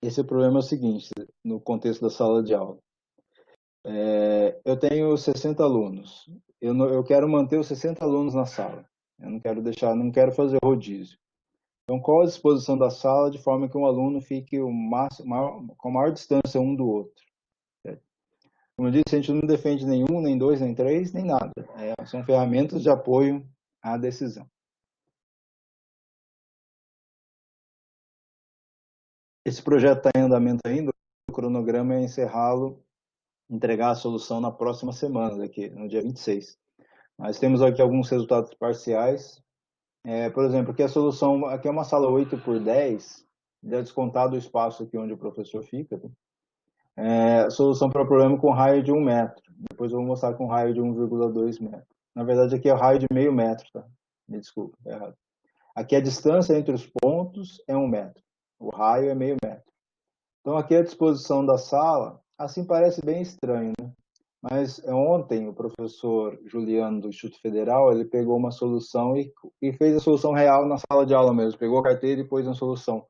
Esse problema é o seguinte, no contexto da sala de aula. Eu tenho 60 alunos. Eu quero manter os 60 alunos na sala. Eu não quero fazer rodízio. Então, qual a disposição da sala de forma que um aluno fique com a maior distância um do outro? Como eu disse, a gente não defende nenhum, nem dois, nem três, nem nada. São ferramentas de apoio à decisão. Esse projeto está em andamento ainda, o cronograma é encerrá-lo, entregar a solução na próxima semana, daqui, no dia 26. Nós temos aqui alguns resultados parciais. Por exemplo, aqui é uma sala 8 por 10, já descontado o espaço aqui onde o professor fica. Solução para o problema com raio de 1 metro. Depois eu vou mostrar com raio de 1,2 metro. Na verdade, aqui é o raio de meio metro, tá? Me desculpa, é errado. Aqui a distância entre os pontos é 1 metro. O raio é meio metro. Então, aqui a disposição da sala, assim parece bem estranho, né? Mas ontem o professor Juliano do Instituto Federal, ele pegou uma solução e fez a solução real na sala de aula mesmo. Pegou a carteira e pôs na solução.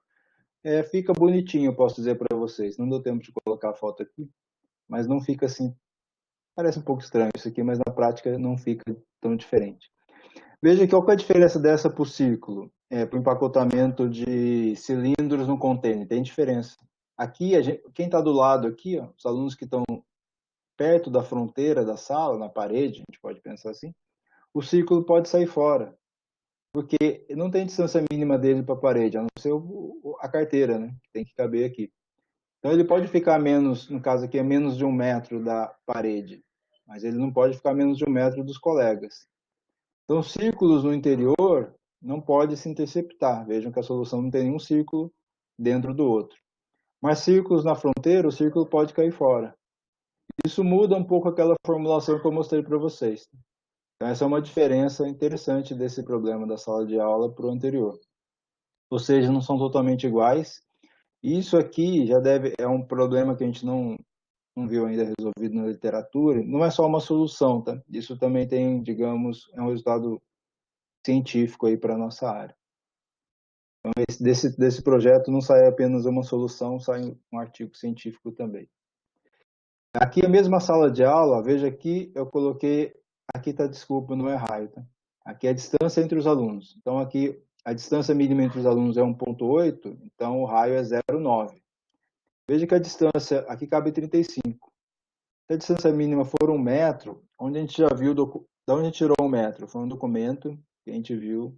Fica bonitinho, posso dizer para vocês. Não deu tempo de colocar a foto aqui, mas não fica assim. Parece um pouco estranho isso aqui, mas na prática não fica tão diferente. Veja qual que é a diferença dessa para o círculo, para o empacotamento de cilindros no container. Tem diferença. Aqui, quem está do lado aqui, ó, os alunos que estão perto da fronteira da sala, na parede, a gente pode pensar assim, o círculo pode sair fora, porque não tem distância mínima dele para a parede, a não ser a carteira, né, que tem que caber aqui. Então ele pode ficar menos, no caso aqui é menos de 1 metro da parede, mas ele não pode ficar menos de 1 metro dos colegas. Então círculos no interior não pode se interceptar. Vejam que a solução não tem nenhum círculo dentro do outro. Mas círculos na fronteira, o círculo pode cair fora. Isso muda um pouco aquela formulação que eu mostrei para vocês. Então, essa é uma diferença interessante desse problema da sala de aula para o anterior. Ou seja, não são totalmente iguais. Isso aqui é um problema que a gente não viu ainda resolvido na literatura. Não é só uma solução, tá? Isso também tem, digamos, é um resultado científico aí para a nossa área. Então, desse projeto não sai apenas uma solução, sai um artigo científico também. Aqui a mesma sala de aula, veja aqui, eu coloquei, aqui está, desculpa, não é raio, tá? Aqui é a distância entre os alunos. Então aqui a distância mínima entre os alunos é 1,8, então o raio é 0,9. Veja que a distância, aqui cabe 35. Se a distância mínima for 1 metro, onde a gente já viu, da onde a gente tirou 1 metro? Foi um documento que a gente viu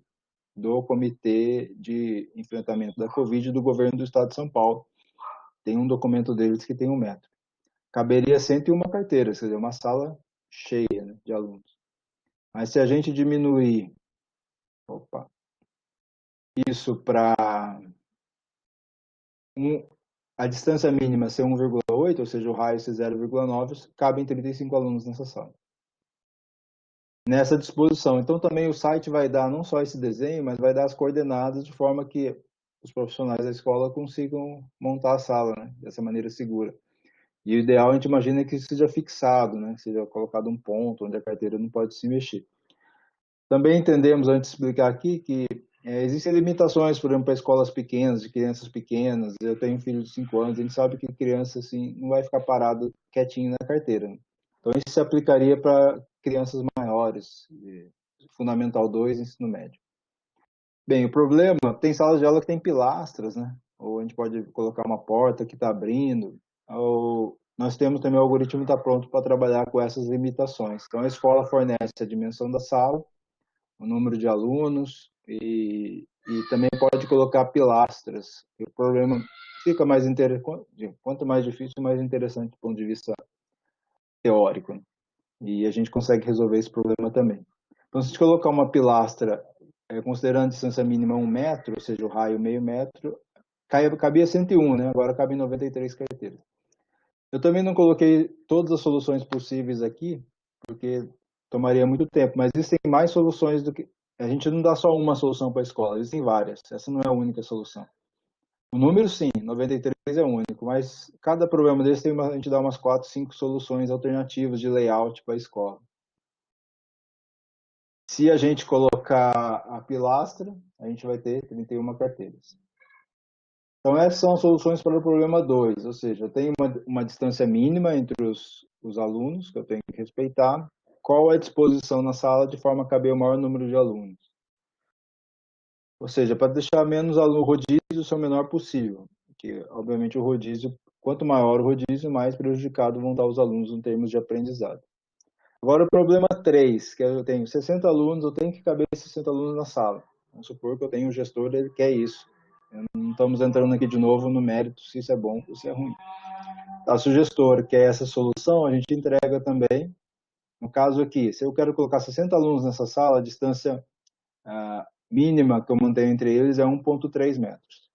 do Comitê de Enfrentamento da Covid do governo do estado de São Paulo. Tem um documento deles que tem 1 metro. Caberia 101 carteiras, quer dizer, uma sala cheia, né, de alunos. Mas se a gente diminuir isso para a distância mínima ser 1,8, ou seja, o raio ser 0,9, cabem 35 alunos nessa sala. Nessa disposição. Então, também o site vai dar não só esse desenho, mas vai dar as coordenadas de forma que os profissionais da escola consigam montar a sala, né, dessa maneira segura. E o ideal, a gente imagina que seja fixado, né, que seja colocado um ponto onde a carteira não pode se mexer. Também entendemos, antes de explicar aqui, que existem limitações, por exemplo, para escolas pequenas, de crianças pequenas. Eu tenho um filho de 5 anos, a gente sabe que criança assim, não vai ficar parado quietinho na carteira. Né? Então, isso se aplicaria para crianças maiores, Fundamental 2, ensino médio. Bem, o problema, tem salas de aula que tem pilastras, né? Ou a gente pode colocar uma porta que está abrindo, ou nós temos também o algoritmo está pronto para trabalhar com essas limitações. Então, a escola fornece a dimensão da sala, o número de alunos e também pode colocar pilastras. O problema fica mais interessante, quanto mais difícil, mais interessante do ponto de vista teórico. Né? E a gente consegue resolver esse problema também. Então, se a gente colocar uma pilastra, considerando a distância mínima 1 metro, ou seja, o raio meio metro, cabia 101, né? Agora cabem 93 carteiras. Eu também não coloquei todas as soluções possíveis aqui, porque tomaria muito tempo, mas existem mais soluções do que... A gente não dá só uma solução para a escola, existem várias. Essa não é a única solução. O número, sim, 93 é único, mas cada problema desse a gente dá umas 4, 5 soluções alternativas de layout para a escola. Se a gente colocar a pilastra, a gente vai ter 31 carteiras. Então, essas são as soluções para o problema 2, ou seja, eu tenho uma distância mínima entre os alunos, que eu tenho que respeitar. Qual é a disposição na sala de forma a caber o maior número de alunos? Ou seja, para deixar menos aluno, o rodízio ser o menor possível. Porque, obviamente, o rodízio, quanto maior o rodízio, mais prejudicado vão estar os alunos em termos de aprendizado. Agora, o problema 3, que eu tenho 60 alunos, eu tenho que caber 60 alunos na sala. Vamos supor que eu tenho um gestor, ele quer isso. Não estamos entrando aqui de novo no mérito se isso é bom ou se é ruim. Se o gestor quer essa solução, a gente entrega também. No caso aqui, se eu quero colocar 60 alunos nessa sala, a distância mínima que eu mantenho entre eles é 1,3 metros.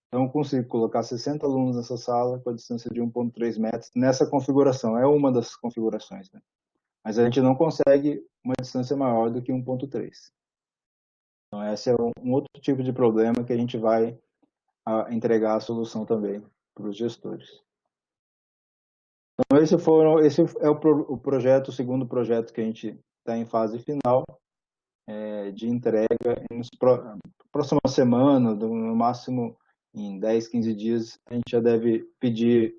Então, eu consigo colocar 60 alunos nessa sala com a distância de 1,3 metros nessa configuração. É uma das configurações, né? Mas a gente não consegue uma distância maior do que 1,3. Então, esse é um outro tipo de problema que a gente vai entregar a solução também para os gestores. Então, esse é o projeto, o segundo projeto que a gente está em fase final de entrega. Na próxima semana, no máximo em 10, 15 dias, a gente já deve pedir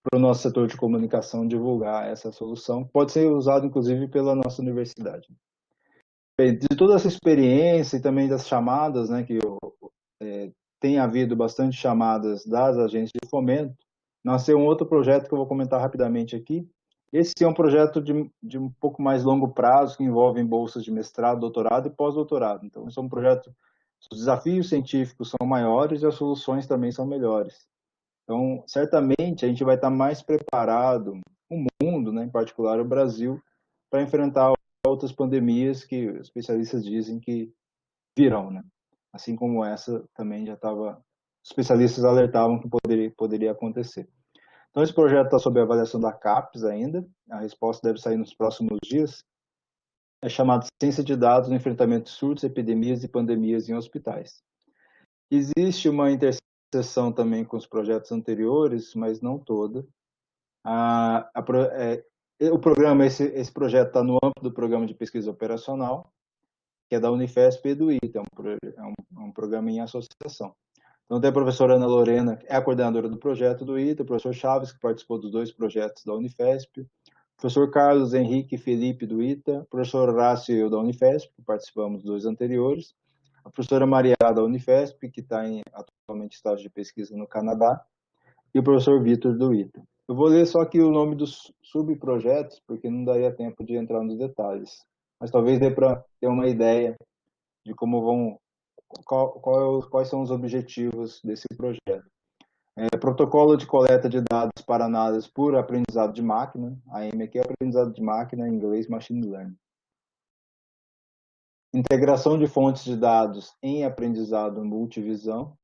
para o nosso setor de comunicação divulgar essa solução. Pode ser usado, inclusive, pela nossa universidade. Bem, de toda essa experiência e também das chamadas, né, que tem havido bastante chamadas das agências de fomento, nasceu um outro projeto que eu vou comentar rapidamente aqui. Esse é um projeto de um pouco mais longo prazo, que envolve bolsas de mestrado, doutorado e pós-doutorado. Então, esse é um projeto, os desafios científicos são maiores e as soluções também são melhores. Então, certamente, a gente vai estar mais preparado, o mundo, né, em particular o Brasil, para enfrentar outras pandemias que os especialistas dizem que virão, né? Assim como essa também já estava, especialistas alertavam que poderia acontecer. Então, esse projeto está sob avaliação da CAPES ainda, a resposta deve sair nos próximos dias. É chamado Ciência de Dados no Enfrentamento de Surtos, Epidemias e Pandemias em Hospitais. Existe uma interseção também com os projetos anteriores, mas não toda. O programa, esse projeto está no âmbito do Programa de Pesquisa Operacional, que é da Unifesp e do ITA, é um programa em associação. Então, tem a professora Ana Lorena, é a coordenadora do projeto do ITA, o professor Chaves, que participou dos 2 projetos da Unifesp, o professor Carlos Henrique Felipe, do ITA, o professor Horácio e eu, da Unifesp, que participamos dos 2 anteriores, a professora Maria, da Unifesp, que está atualmente em estágio de pesquisa no Canadá, e o professor Vitor, do ITA. Eu vou ler só aqui o nome dos subprojetos, porque não daria tempo de entrar nos detalhes. Mas talvez dê para ter uma ideia de como vão, quais são os objetivos desse projeto. Protocolo de coleta de dados para análise por aprendizado de máquina. A AM aqui é aprendizado de máquina, em inglês, machine learning. Integração de fontes de dados em aprendizado multivisão.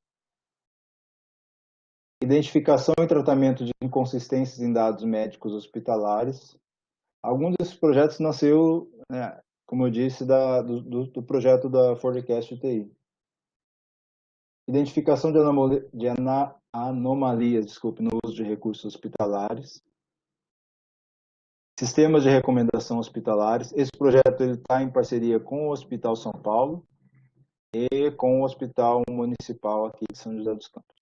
Identificação e tratamento de inconsistências em dados médicos hospitalares. Alguns desses projetos nasceu, né, como eu disse, do projeto da Forecast UTI. Identificação de anomalias, no uso de recursos hospitalares. Sistemas de recomendação hospitalares. Esse projeto está em parceria com o Hospital São Paulo e com o Hospital Municipal aqui de São José dos Campos.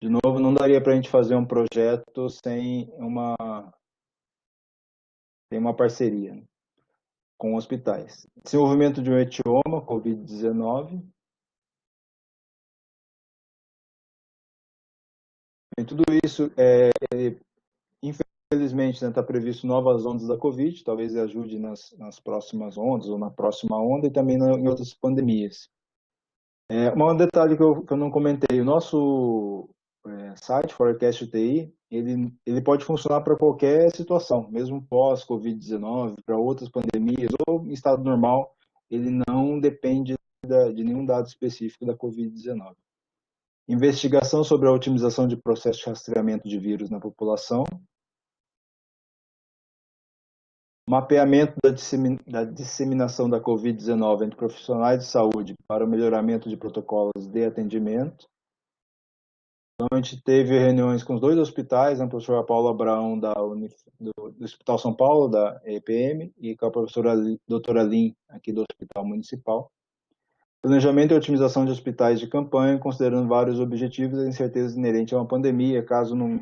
De novo, não daria para a gente fazer um projeto sem uma parceria, né, com hospitais. Desenvolvimento de um etioma, Covid-19. Em tudo isso, infelizmente, está previsto novas ondas da Covid, talvez ajude nas próximas ondas, ou na próxima onda, e também em outras pandemias. Um detalhe que eu não comentei, o nosso site, Forecast UTI, ele pode funcionar para qualquer situação, mesmo pós-Covid-19, para outras pandemias, ou em estado normal, ele não depende de nenhum dado específico da Covid-19. Investigação sobre a otimização de processo de rastreamento de vírus na população. Mapeamento da disseminação da Covid-19 entre profissionais de saúde para o melhoramento de protocolos de atendimento. Então, a gente teve reuniões com os dois hospitais, a professora Paula Abraão, do Hospital São Paulo, da EPM, e com a professora doutora Lin, aqui do Hospital Municipal. Planejamento e otimização de hospitais de campanha, considerando vários objetivos e incertezas inerentes a uma pandemia, caso num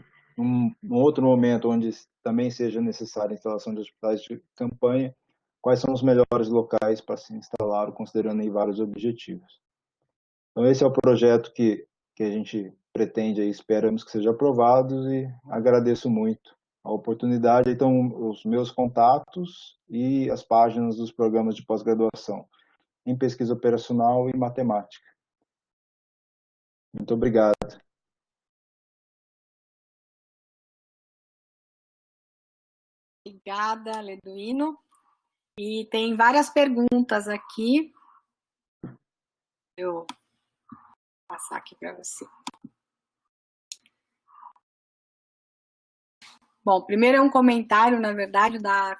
outro momento onde também seja necessária a instalação de hospitais de campanha, quais são os melhores locais para se instalar, considerando aí vários objetivos. Então, esse é o projeto que a gente pretende e esperamos que seja aprovado, e agradeço muito a oportunidade. Então, os meus contatos e as páginas dos programas de pós-graduação em pesquisa operacional e matemática. Muito obrigado. Obrigada, Leduino. E tem várias perguntas aqui. Eu vou passar aqui para você. Bom, primeiro é um comentário, na verdade, da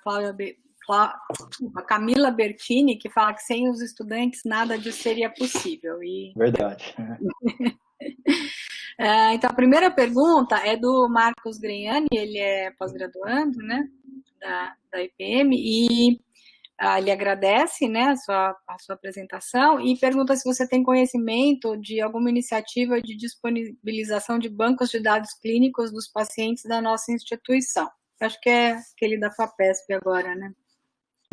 a Camila Bertini, que fala que sem os estudantes nada disso seria possível. Verdade. Então, a primeira pergunta é do Marcos Greniani, ele é pós-graduando, né, da IPM, e ele agradece, né, a sua apresentação e pergunta se você tem conhecimento de alguma iniciativa de disponibilização de bancos de dados clínicos dos pacientes da nossa instituição. Acho que é aquele da FAPESP agora, né?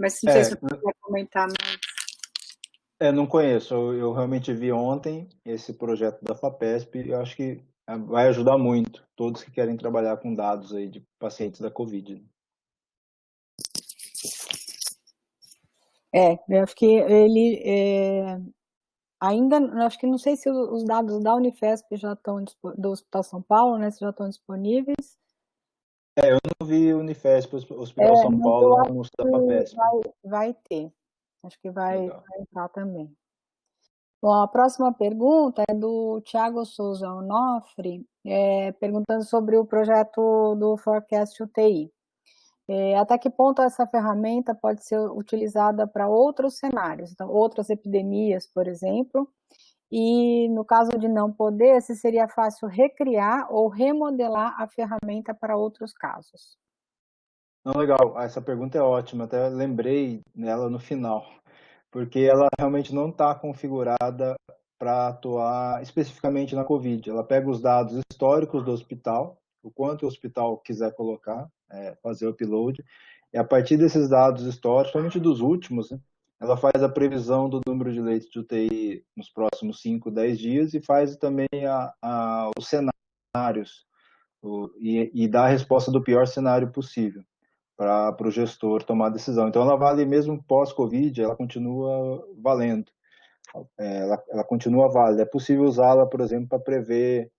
Mas não sei se você quer comentar mais. Não conheço. Eu realmente vi ontem esse projeto da FAPESP e eu acho que vai ajudar muito todos que querem trabalhar com dados aí de pacientes da Covid. Eu acho que ele ainda, acho que não sei se os dados da Unifesp já estão, do Hospital São Paulo, né, se já estão disponíveis. Eu não vi o Unifesp, o Hospital São Paulo, no da FAPESP. Vai ter, acho que vai entrar também. Bom, a próxima pergunta é do Thiago Souza Onofre, perguntando sobre o projeto do Forecast UTI. Até que ponto essa ferramenta pode ser utilizada para outros cenários, então, outras epidemias, por exemplo, e no caso de não poder, se seria fácil recriar ou remodelar a ferramenta para outros casos? Não, legal, essa pergunta é ótima, até lembrei nela no final, porque ela realmente não está configurada para atuar especificamente na Covid. Ela pega os dados históricos do hospital, o quanto o hospital quiser colocar, fazer o upload, e a partir desses dados históricos, somente dos últimos, né, ela faz a previsão do número de leitos de UTI nos próximos 5, 10 dias e faz também os cenários e dá a resposta do pior cenário possível para o gestor tomar a decisão. Então, ela vale mesmo pós-Covid, ela continua valendo, ela continua válida. É possível usá-la, por exemplo, para prever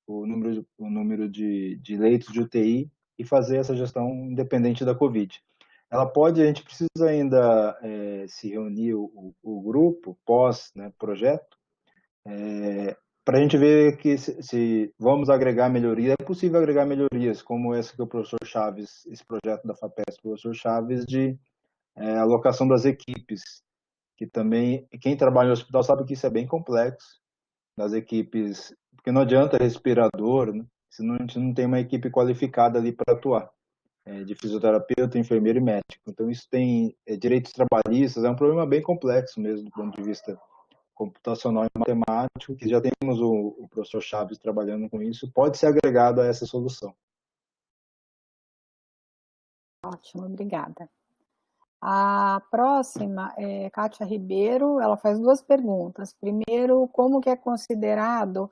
o número de leitos de UTI e fazer essa gestão independente da Covid. Ela pode, a gente precisa ainda se reunir o grupo pós, né, projeto, para a gente ver que se vamos agregar melhoria, é possível agregar melhorias, como essa que o professor Chaves, esse projeto da FAPESP, o professor Chaves, de alocação das equipes, que também, quem trabalha no hospital sabe que isso é bem complexo, das equipes, porque não adianta respirador, né, senão a gente não tem uma equipe qualificada ali para atuar, de fisioterapeuta, enfermeiro e médico. Então isso tem direitos trabalhistas, é um problema bem complexo mesmo do ponto de vista computacional e matemático, que já temos o professor Chaves trabalhando com isso, pode ser agregado a essa solução. Ótimo, obrigada. A próxima é Kátia Ribeiro, ela faz duas perguntas. Primeiro, como que é considerado,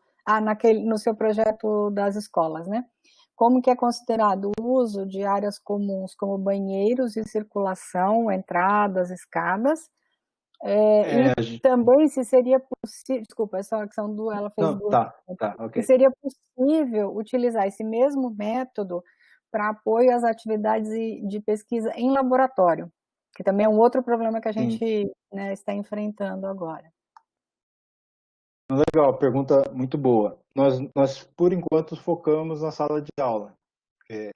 no seu projeto das escolas, né? Como que é considerado o uso de áreas comuns como banheiros e circulação, entradas, escadas? Também se seria possível, desculpa, essa são duas, ela fez duas. Ok. Se seria possível utilizar esse mesmo método para apoio às atividades de pesquisa em laboratório, que também é um outro problema que a gente, né, está enfrentando agora. Legal, pergunta muito boa. Nós por enquanto, focamos na sala de aula, porque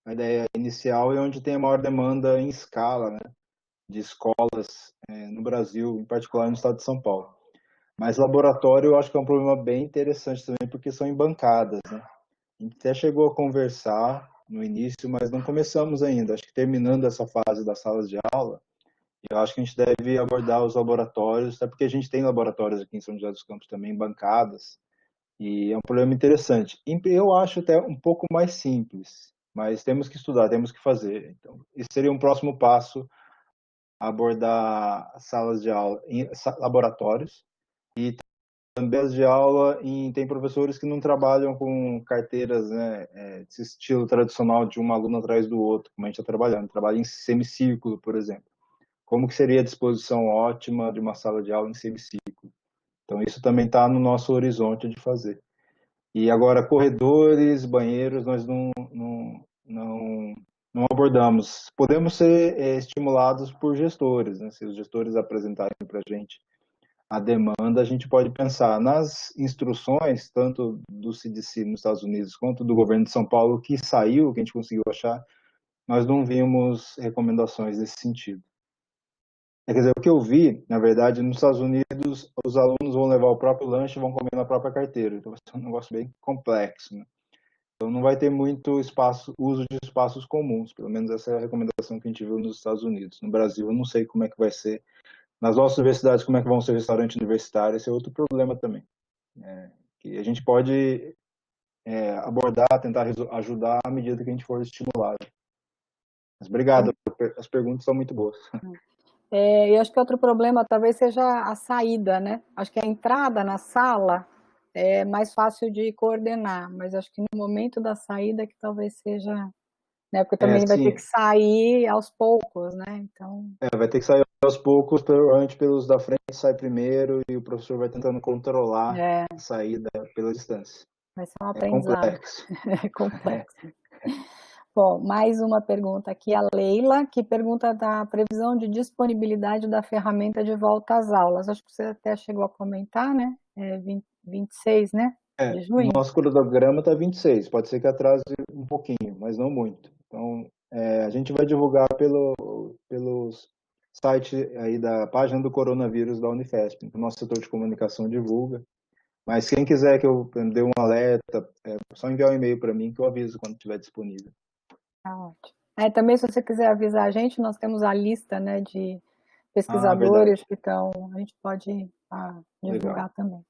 a ideia inicial é onde tem a maior demanda em escala, né, de escolas no Brasil, em particular no estado de São Paulo. Mas laboratório eu acho que é um problema bem interessante também, porque são em bancadas, né? A gente até chegou a conversar no início, mas não começamos ainda. Acho que terminando essa fase das salas de aula, eu acho que a gente deve abordar os laboratórios, até porque a gente tem laboratórios aqui em São José dos Campos também, bancadas, e é um problema interessante. Eu acho até um pouco mais simples, mas temos que estudar, temos que fazer. Então, esse seria um próximo passo, abordar salas de aula, laboratórios, e também de aula tem professores que não trabalham com carteiras, né, desse estilo tradicional de um aluno atrás do outro, como a gente está trabalhando, trabalha em semicírculo, por exemplo. Como que seria a disposição ótima de uma sala de aula em semicírculo? Então isso também está no nosso horizonte de fazer. E agora corredores, banheiros, nós não abordamos. Podemos ser estimulados por gestores, né? Se os gestores apresentarem para a gente a demanda, a gente pode pensar nas instruções, tanto do CDC nos Estados Unidos, quanto do governo de São Paulo, que saiu, que a gente conseguiu achar, nós não vimos recomendações nesse sentido. Quer dizer, o que eu vi, na verdade, nos Estados Unidos, os alunos vão levar o próprio lanche e vão comer na própria carteira. Então vai ser um negócio bem complexo, né? Então não vai ter muito uso de espaços comuns, pelo menos essa é a recomendação que a gente viu nos Estados Unidos. No Brasil, eu não sei como é que vai ser. Nas nossas universidades, como é que vão ser restaurantes universitários, esse é outro problema também. Que a gente pode abordar, tentar ajudar à medida que a gente for estimulado. Mas obrigado, as perguntas são muito boas. Eu acho que outro problema talvez seja a saída, né? Acho que a entrada na sala é mais fácil de coordenar, mas acho que no momento da saída que talvez seja, né? Porque também vai ter que sair aos poucos, né? Então vai ter que sair aos poucos, provavelmente pelos da frente sai primeiro e o professor vai tentando controlar a saída pela distância. Vai ser um aprendizado. Complexo. É complexo. Bom, mais uma pergunta aqui, a Leila, que pergunta da previsão de disponibilidade da ferramenta de volta às aulas. Acho que você até chegou a comentar, né? 26, né? De junho. O nosso cronograma está 26, pode ser que atrase um pouquinho, mas não muito. Então, a gente vai divulgar pelo site aí da página do coronavírus da Unifesp. O nosso setor de comunicação divulga. Mas quem quiser que eu dê um alerta, é só enviar um e-mail para mim que eu aviso quando estiver disponível. Tá ótimo. Também, se você quiser avisar a gente, nós temos a lista, né, de pesquisadores que estão, a gente pode divulgar. Legal. Também.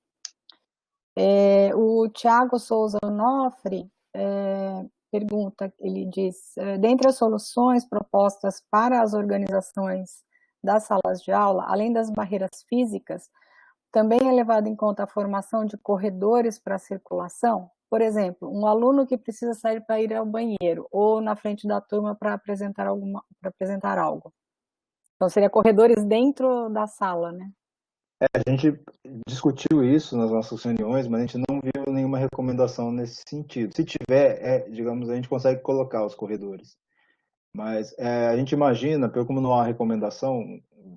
O Tiago Souza Onofre pergunta, ele diz, dentre as soluções propostas para as organizações das salas de aula, além das barreiras físicas, também é levado em conta a formação de corredores para circulação? Por exemplo, um aluno que precisa sair para ir ao banheiro ou na frente da turma para apresentar algo. Então, seria corredores dentro da sala, né? A gente discutiu isso nas nossas reuniões, mas a gente não viu nenhuma recomendação nesse sentido. Se tiver, digamos, a gente consegue colocar os corredores. Mas a gente imagina, como não há recomendação,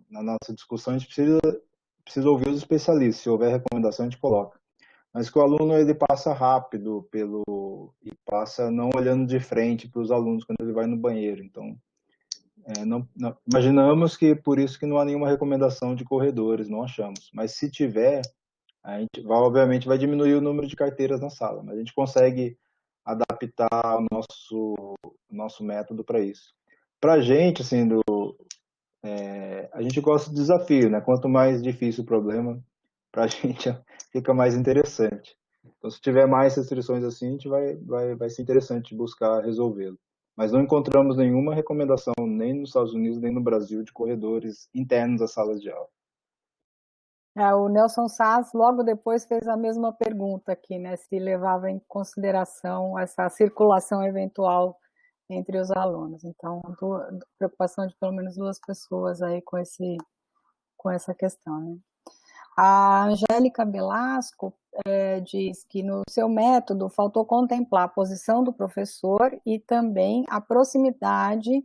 na nossa discussão a gente precisa ouvir os especialistas. Se houver recomendação, a gente coloca. Mas que o aluno ele passa rápido e passa não olhando de frente para os alunos quando ele vai no banheiro. Então, imaginamos que por isso que não há nenhuma recomendação de corredores, não achamos. Mas se tiver, a gente obviamente vai diminuir o número de carteiras na sala, mas a gente consegue adaptar o nosso método para isso. Para a gente, assim, a gente gosta de desafio, né? Quanto mais difícil o problema, para a gente fica mais interessante. Então, se tiver mais restrições assim, a gente vai ser interessante buscar resolvê-lo. Mas não encontramos nenhuma recomendação, nem nos Estados Unidos, nem no Brasil, de corredores internos às salas de aula. O Nelson Sass, logo depois, fez a mesma pergunta aqui, né? Se levava em consideração essa circulação eventual entre os alunos. Então, preocupação de pelo menos 2 pessoas aí com essa questão, né? A Angélica Belasco diz que no seu método faltou contemplar a posição do professor e também a proximidade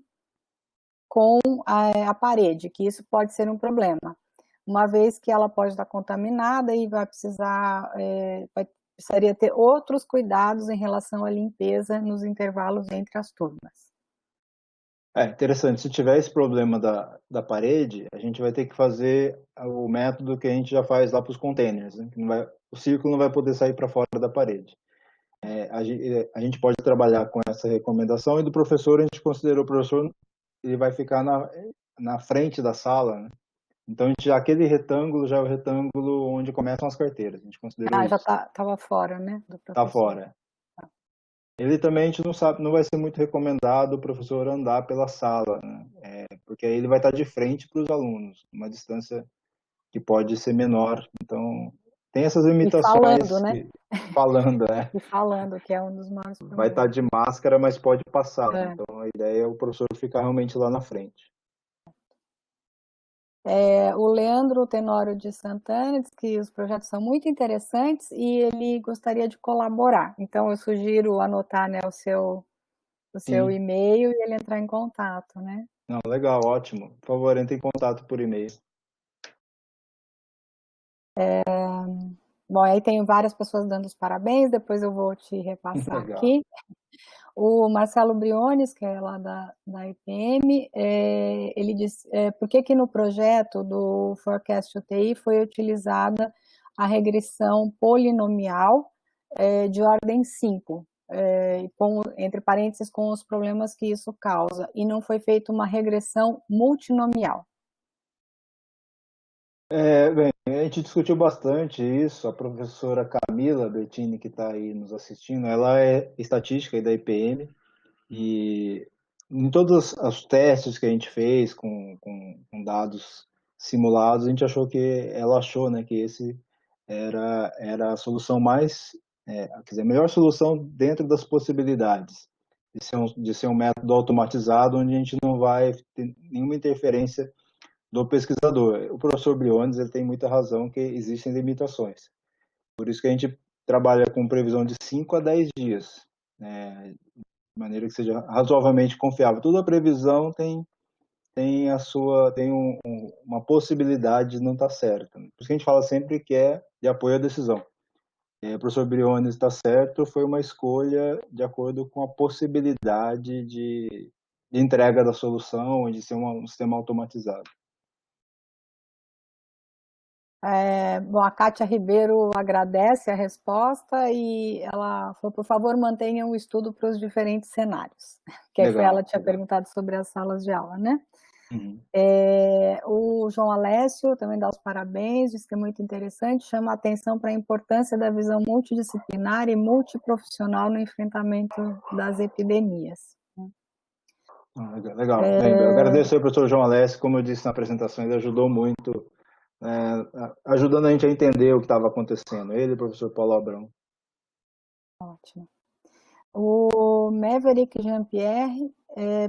com a parede, que isso pode ser um problema, uma vez que ela pode estar contaminada e precisaria ter outros cuidados em relação à limpeza nos intervalos entre as turmas. Interessante. Se tiver esse problema da parede, a gente vai ter que fazer o método que a gente já faz lá para os containers, né? O círculo não vai poder sair para fora da parede. A gente pode trabalhar com essa recomendação, e do professor, a gente considerou o professor, ele vai ficar na frente da sala, né? Então, aquele retângulo já é o retângulo onde começam as carteiras. A gente considerou isso. Já estava fora, né? Está fora. Ele também, a gente não sabe, não vai ser muito recomendado o professor andar pela sala, né? Porque aí ele vai estar de frente para os alunos, uma distância que pode ser menor. Então, tem essas limitações. E falando, né? Falando, E falando, que é um dos maiores problemas. Vai estar de máscara, mas pode passar. Então, a ideia é o professor ficar realmente lá na frente. O Leandro Tenório de Santana diz que os projetos são muito interessantes e ele gostaria de colaborar. Então, eu sugiro anotar, né, o seu e-mail e ele entrar em contato, né? Não, legal, ótimo. Por favor, entre em contato por e-mail. Bom, aí tem várias pessoas dando os parabéns, depois eu vou te repassar aqui. O Marcelo Briones, que é lá da IPM, ele diz, por que no projeto do Forecast UTI foi utilizada a regressão polinomial de ordem 5, entre parênteses, com os problemas que isso causa, e não foi feita uma regressão multinomial? Bem, a gente discutiu bastante isso. A professora Camila Bertini, que está aí nos assistindo, ela é estatística da IPM, e em todos os testes que a gente fez com dados simulados, ela achou, né, que esse era a solução a melhor solução dentro das possibilidades de ser um método automatizado, onde a gente não vai ter nenhuma interferência do pesquisador. O professor Briones, ele tem muita razão que existem limitações. Por isso que a gente trabalha com previsão de 5 a 10 dias, né, de maneira que seja razoavelmente confiável. Toda a previsão tem uma possibilidade de não estar certa. Por isso que a gente fala sempre que é de apoio à decisão. O professor Briones está certo, foi uma escolha de acordo com a possibilidade de entrega da solução, de ser um sistema automatizado. Bom, a Kátia Ribeiro agradece a resposta e ela falou, por favor, mantenham o estudo para os diferentes cenários. Que aí ela tinha perguntado sobre as salas de aula, né? Uhum. O João Alessio também dá os parabéns, diz que é muito interessante, chama a atenção para a importância da visão multidisciplinar e multiprofissional no enfrentamento das epidemias. Legal. Bem, eu agradeço ao professor João Alessio, como eu disse na apresentação, ele ajudou muito, ajudando a gente a entender o que estava acontecendo. Ele e o professor Paulo Abrão. Ótimo. O Maverick Jean-Pierre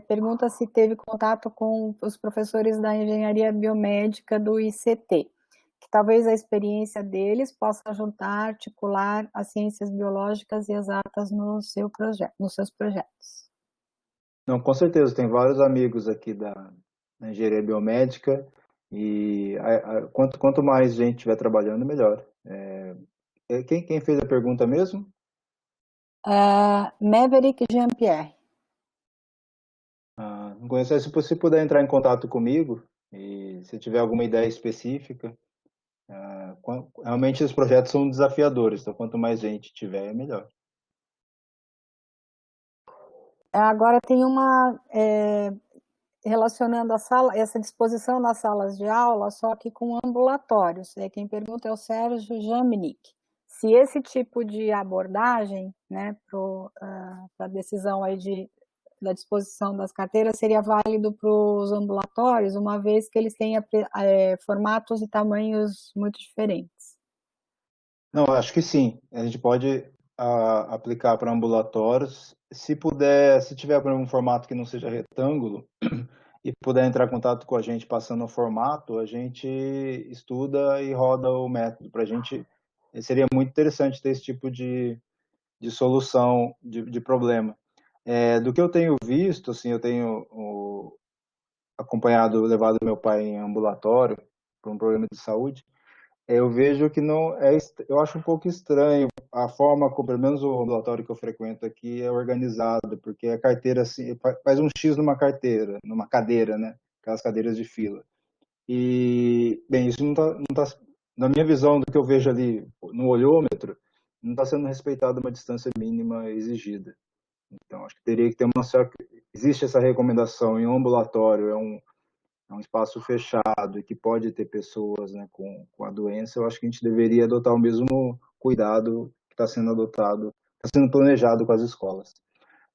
pergunta se teve contato com os professores da engenharia biomédica do ICT, que talvez a experiência deles possa ajudar a articular as ciências biológicas e exatas no seu projeto, nos seus projetos. Não, com certeza, tem vários amigos aqui da engenharia biomédica e quanto mais gente estiver trabalhando, melhor. Quem fez a pergunta mesmo? Maverick Jean-Pierre. Não conheço. Se você puder entrar em contato comigo e se tiver alguma ideia específica, realmente os projetos são desafiadores, então quanto mais gente tiver, é melhor. Agora tem uma relacionando essa disposição nas salas de aula, só que com ambulatórios. Quem pergunta é o Sérgio Jamnick. Se esse tipo de abordagem, né, para a decisão aí da disposição das carteiras seria válido para os ambulatórios, uma vez que eles têm formatos e tamanhos muito diferentes. Não, acho que sim. A gente pode aplicar para ambulatórios. Se puder, se tiver por um formato que não seja retângulo e puder entrar em contato com a gente passando o formato, a gente estuda e roda o método. Para a gente seria muito interessante ter esse tipo de solução de problema. Do que eu tenho visto, assim, eu tenho acompanhado, levado meu pai em ambulatório para um problema de saúde. Eu vejo que não eu acho um pouco estranho a forma como, pelo menos o ambulatório que eu frequento aqui é organizado, porque a carteira assim, faz um X numa carteira, numa cadeira, né? Aquelas cadeiras de fila. E, bem, isso não tá, na minha visão do que eu vejo ali no olhômetro, não está sendo respeitada uma distância mínima exigida. Então, acho que teria que ter uma certa. Existe essa recomendação em um ambulatório, é um espaço fechado e que pode ter pessoas, né, com a doença. Eu acho que a gente deveria adotar o mesmo cuidado que está sendo adotado, está sendo planejado com as escolas.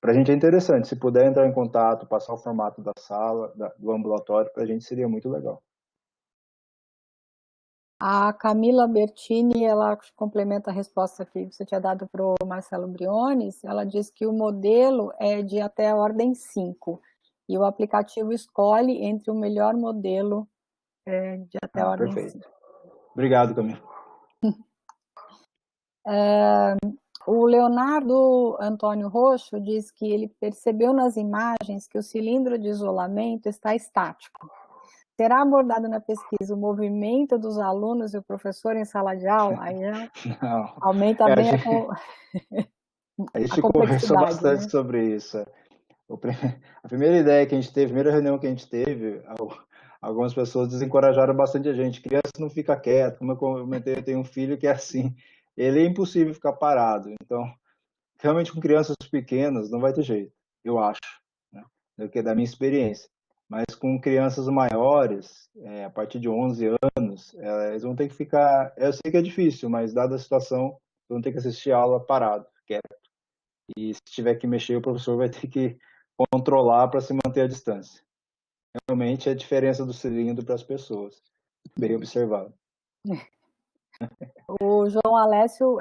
Para a gente é interessante, se puder entrar em contato, passar o formato da sala, do ambulatório, para a gente seria muito legal. A Camila Bertini, ela complementa a resposta que você tinha dado para o Marcelo Briones. Ela diz que o modelo é de até a ordem 5 e o aplicativo escolhe entre o melhor modelo de até a ordem Perfeito. 5. Obrigado, Camila. O Leonardo Antônio Roxo diz que ele percebeu nas imagens que o cilindro de isolamento está estático. Será abordado na pesquisa o movimento dos alunos e o professor em sala de aula? Aí Não. aumenta bem a gente a conversou complexidade, bastante né? sobre isso. A primeira ideia que a gente teve, a primeira reunião que a gente teve, algumas pessoas desencorajaram bastante a gente. Criança não fica quieta, como eu comentei, eu tenho um filho que é assim, ele é impossível ficar parado. Então, realmente com crianças pequenas não vai ter jeito, eu acho, né? Da minha experiência. Mas com crianças maiores, a partir de 11 anos, eles vão ter que ficar. Eu sei que é difícil, mas dada a situação, vão ter que assistir a aula parado, quieto. E se tiver que mexer, o professor vai ter que controlar para se manter a distância. Realmente é a diferença do cilindro para as pessoas. Bem observado. O João Alessio,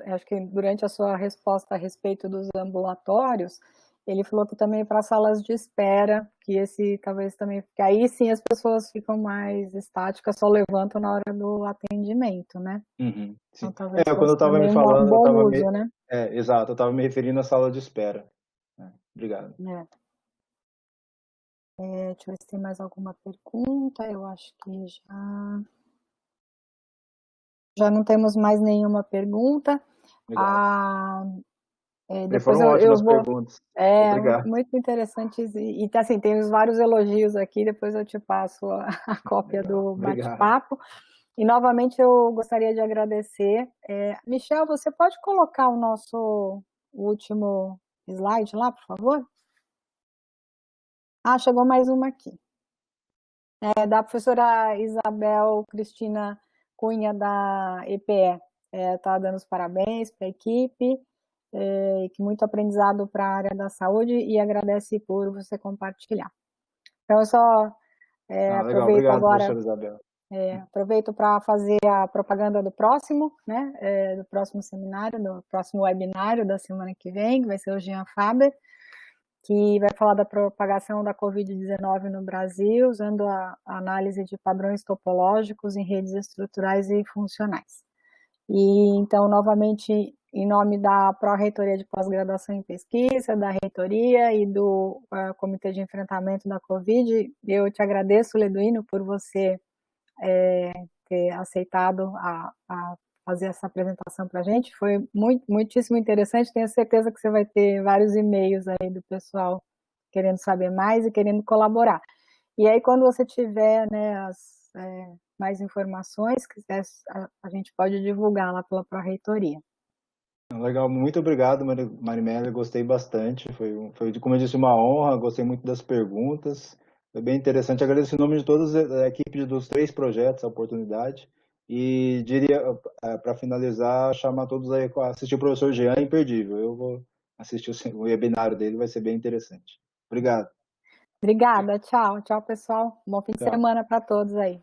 acho que durante a sua resposta a respeito dos ambulatórios, ele falou que também para salas de espera, que esse talvez também, que aí sim as pessoas ficam mais estáticas, só levantam na hora do atendimento, né? Uhum, sim. Então talvez Quando eu fosse estava me também um falando, bom uso, né? exato, eu estava me referindo à sala de espera. Obrigado. Deixa eu ver se tem mais alguma pergunta. Eu acho que já não temos mais nenhuma pergunta. Depois Foram eu ótimas vou. perguntas. Obrigado. Muito interessantes. E assim, tem vários elogios aqui, depois eu te passo a cópia Legal. do Obrigado. bate-papo. E novamente eu gostaria de agradecer. Michel, você pode colocar o nosso último slide lá, por favor? Chegou mais uma aqui. Da professora Isabel Cristina Cunha, da EPE. Está dando os parabéns para a equipe. que muito aprendizado para a área da saúde e agradece por você compartilhar. Então, eu só Legal, aproveito obrigado, agora, professora Isabel. aproveito para fazer a propaganda do próximo, né, do próximo seminário, do próximo webinário da semana que vem, que vai ser o Jean Faber, que vai falar da propagação da Covid-19 no Brasil, usando a análise de padrões topológicos em redes estruturais e funcionais. E, então, novamente, em nome da Pró-Reitoria de Pós-Graduação em Pesquisa, da Reitoria e do Comitê de Enfrentamento da Covid, eu te agradeço, Leduino, por você ter aceitado a fazer essa apresentação para a gente. Foi muitíssimo interessante. Tenho certeza que você vai ter vários e-mails aí do pessoal querendo saber mais e querendo colaborar. E aí, quando você tiver, né, mais informações, a gente pode divulgar lá pela Pró-Reitoria. Legal, muito obrigado, Marimela, gostei bastante, foi, como eu disse, uma honra, gostei muito das perguntas, foi bem interessante, agradeço em nome de toda a equipe dos 3 projetos, a oportunidade, e diria, para finalizar, chamar todos aí a assistir o professor Jean, imperdível, eu vou assistir o webinário dele, vai ser bem interessante. Obrigado. Obrigada, tchau, pessoal. Bom fim de Tchau. semana para todos aí.